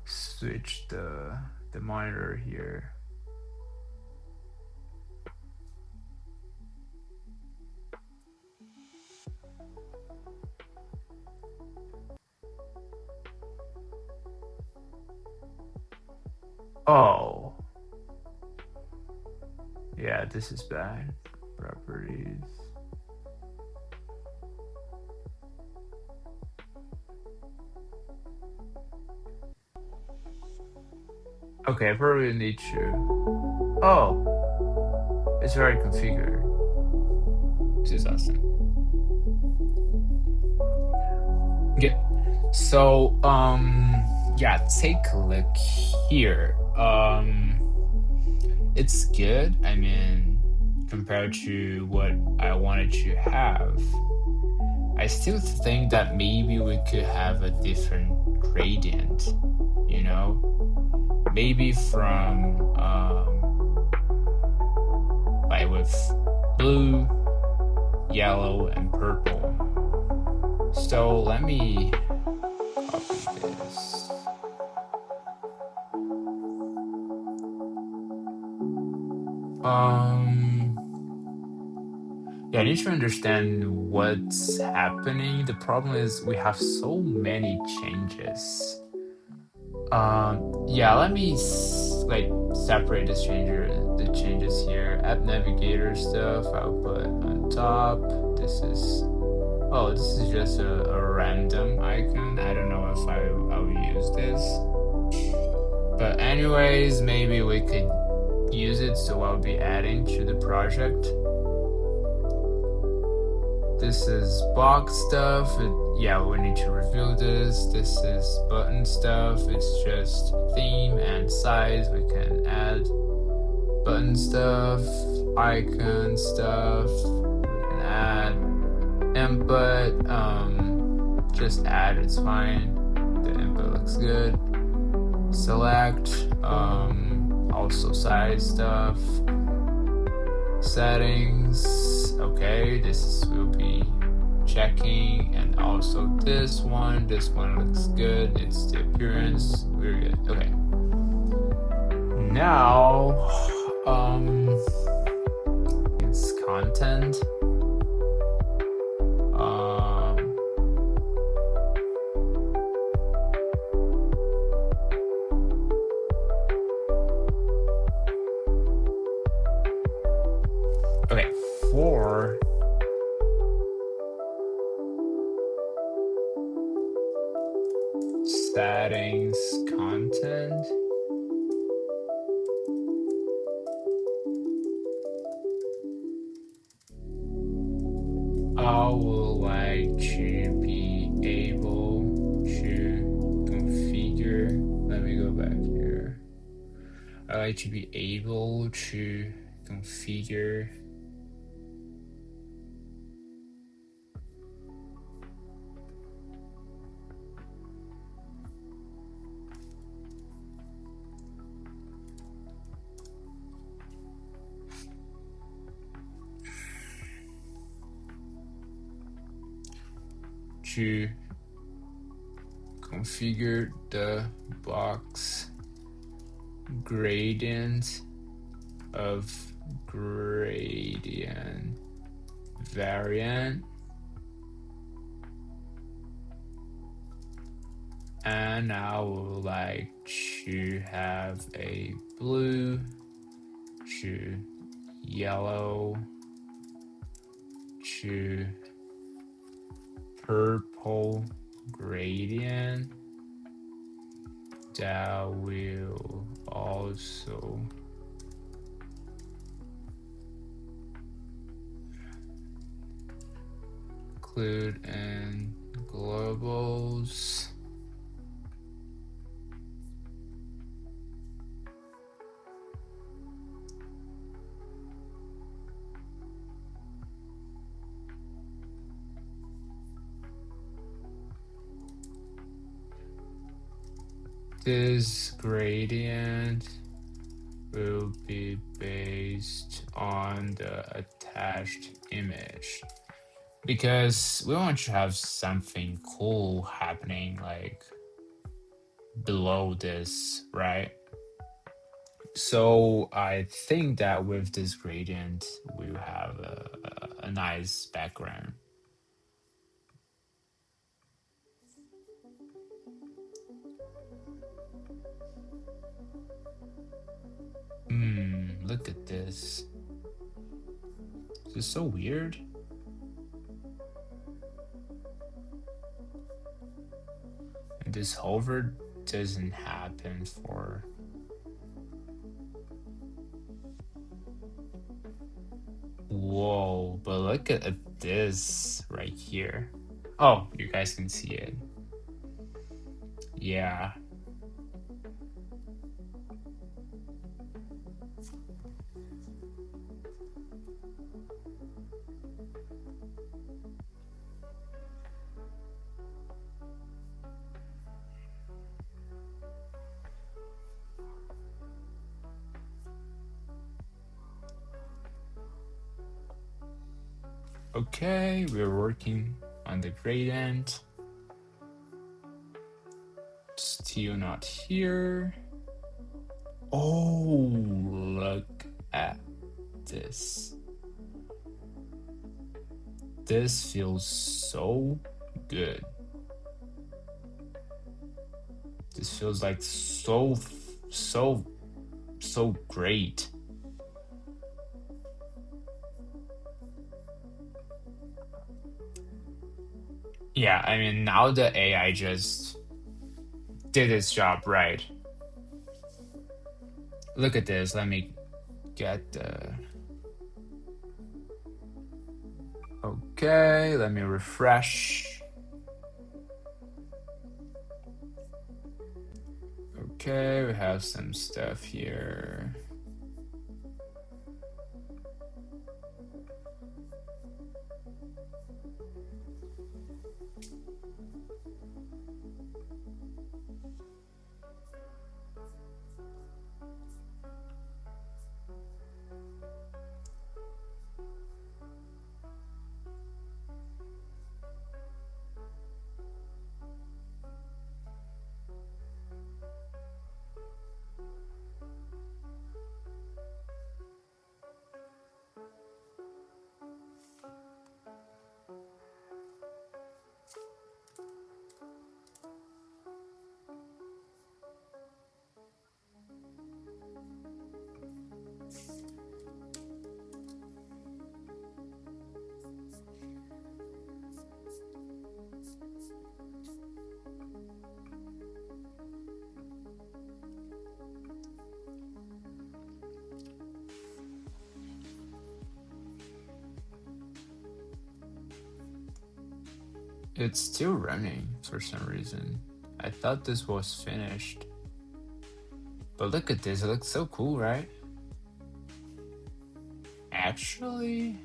switch the monitor here. Oh. Yeah, this is bad. Properties. Okay, I probably need to. Oh, it's already configured. This is awesome. Good. So, yeah, take a look here. It's good. I mean, compared to what I wanted to have, I still think that maybe we could have a different gradient, you know? Maybe from, like with blue, yellow, and purple. So let me copy this. Yeah, I need to understand what's happening. The problem is we have so many changes. Yeah, let me like separate the changes here. App Navigator stuff I'll put on top. This is Oh, this is just a random icon. I don't know if I'll use this. But anyways, maybe we could use it, so I'll be adding to the project. This is box stuff. Yeah, we need to review this. This is button stuff. It's just theme and size. We can add button stuff, icon stuff. We can add input. Just add, it's fine. The input looks good. Select, also size stuff. Settings, okay, this will be checking, and also this one looks good. It's the appearance, we're good. Okay, now it's content. Okay, for settings content, I would like to be able to configure. Let me go back here. I like to be able to configure to configure the box gradient of gradient variant, and I would like to have a blue to yellow to purple gradient that will also include in globals. This gradient will be based on the attached image, because we want to have something cool happening like below this, right? So I think that with this gradient, we will have a nice background. Look at this. This is so weird. And this hover doesn't happen for... Whoa, but look at this right here. Oh, you guys can see it. Yeah. Okay, we're working on the gradient. Still not here. Oh, look at this. This feels so good. This feels like so great. Yeah, I mean, now the AI just did its job right. Look at this. Let me get the. Okay, let me refresh. Okay, we have some stuff here. It's still running for some reason. I thought this was finished. But look at this, it looks so cool, right? Actually,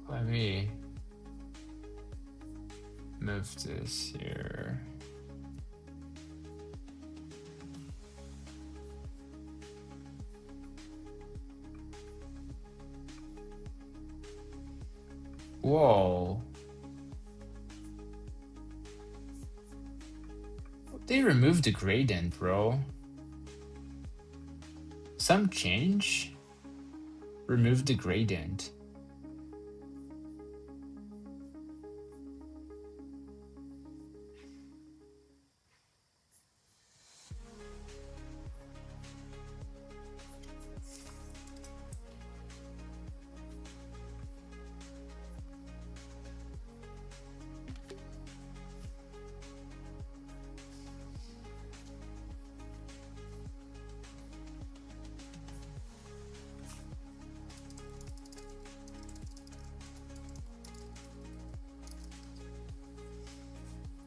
let me move this here. Whoa. They removed the gradient, bro. Some change? Remove the gradient.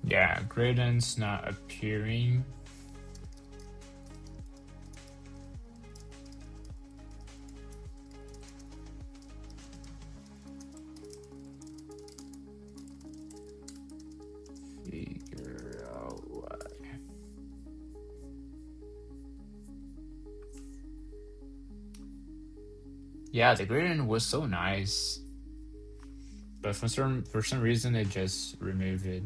Yeah, gradient's not appearing. Figure out why. Yeah, the gradient was so nice. But for some reason it just removed it.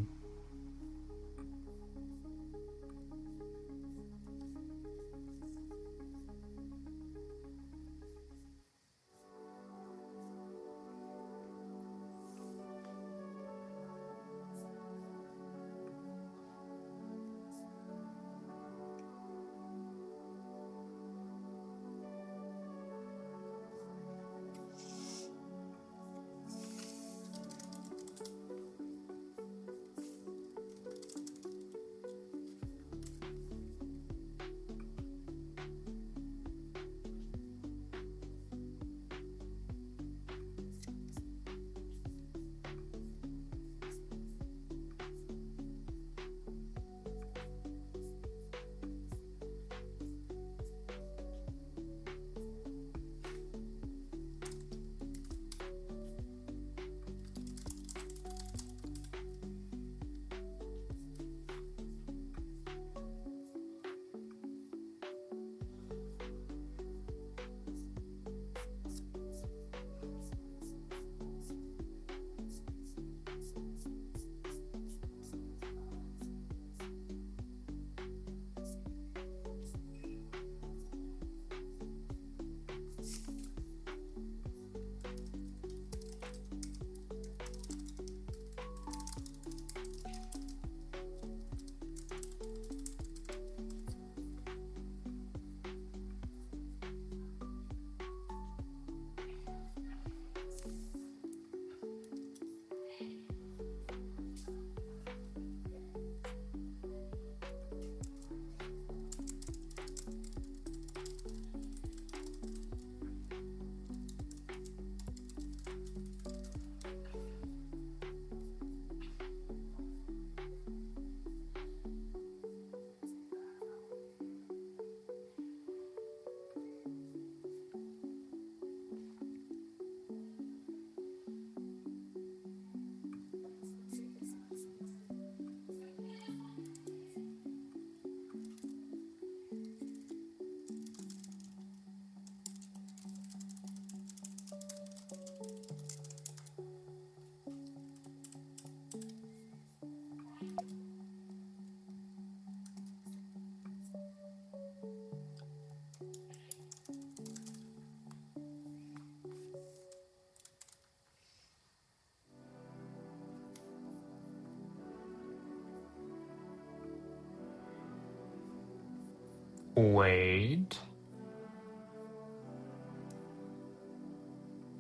Wait.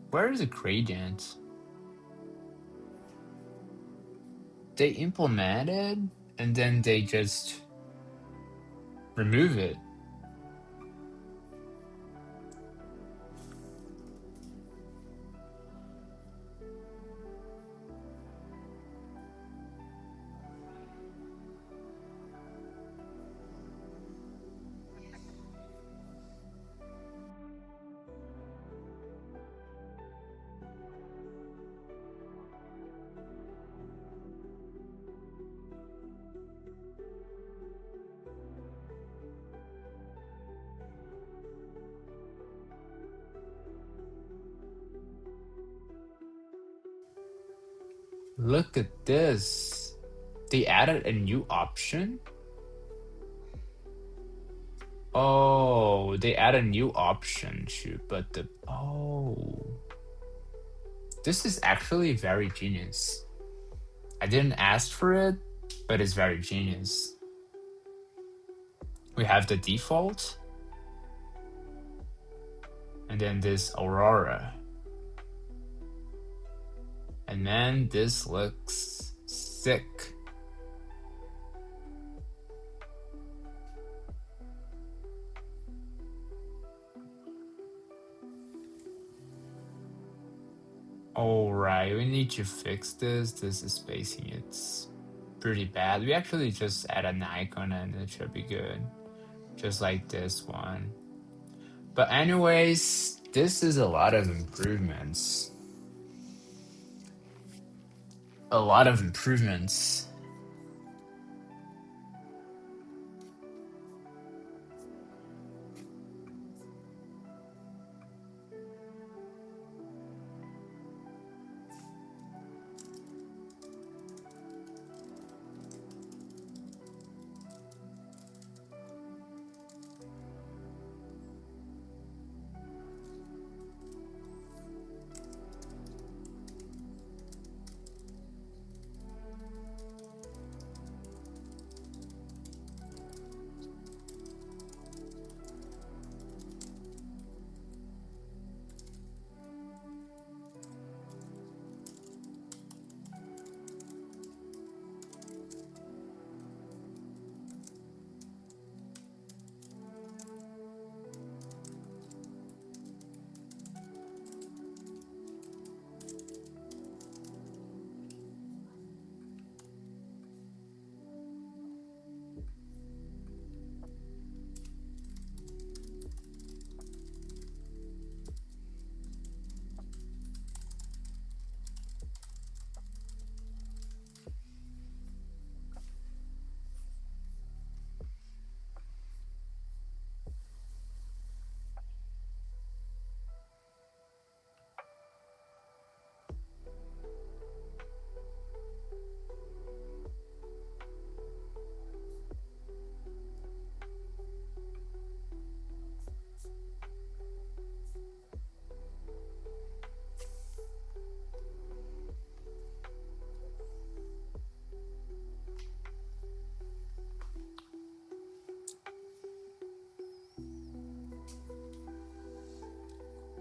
Where is the gradient? They implement it and then they just remove it. Look at this. They added a new option. Oh, they add a new option too, but this is actually very genius. I didn't ask for it, but it's very genius. We have the default, and then this Aurora. And man, this looks sick. Alright, we need to fix this. This is spacing, it's pretty bad. We actually just add an icon and it should be good. Just like this one. But anyways, this is a lot of improvements. A lot of improvements.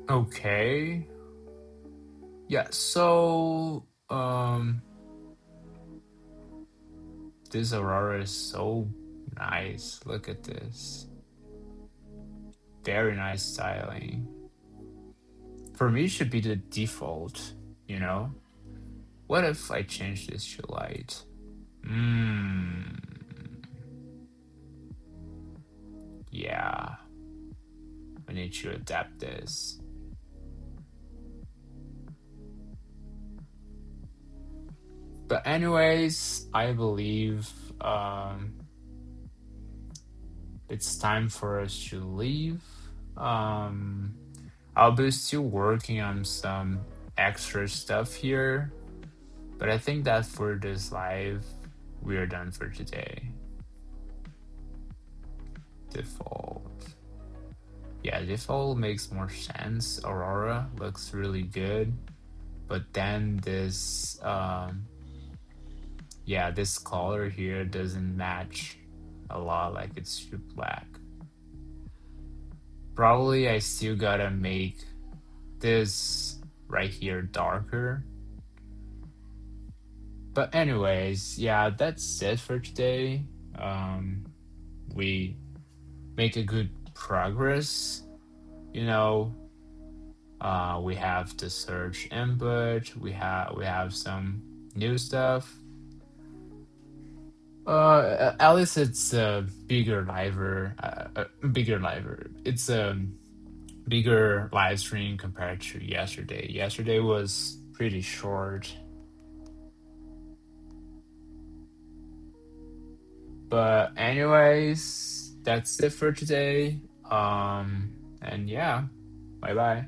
Okay. Yeah, so this Aurora is so nice. Look at this. Very nice styling. For me, it should be the default, you know? What if I change this to light? Yeah. We need to adapt this. But anyways, I believe it's time for us to leave. I'll be still working on some extra stuff here, but I think that for this live, we are done for today. Default. Yeah, default makes more sense. Aurora looks really good, but then this, yeah, this color here doesn't match a lot, like it's too black. Probably I still gotta make this right here darker. But anyways, yeah, that's it for today. Um, we make a good progress. You know, we have the search input. We have some new stuff. At least it's a bigger liver, bigger liver. It's a bigger live stream compared to yesterday. Yesterday was pretty short. But anyways, that's it for today. And yeah, bye bye.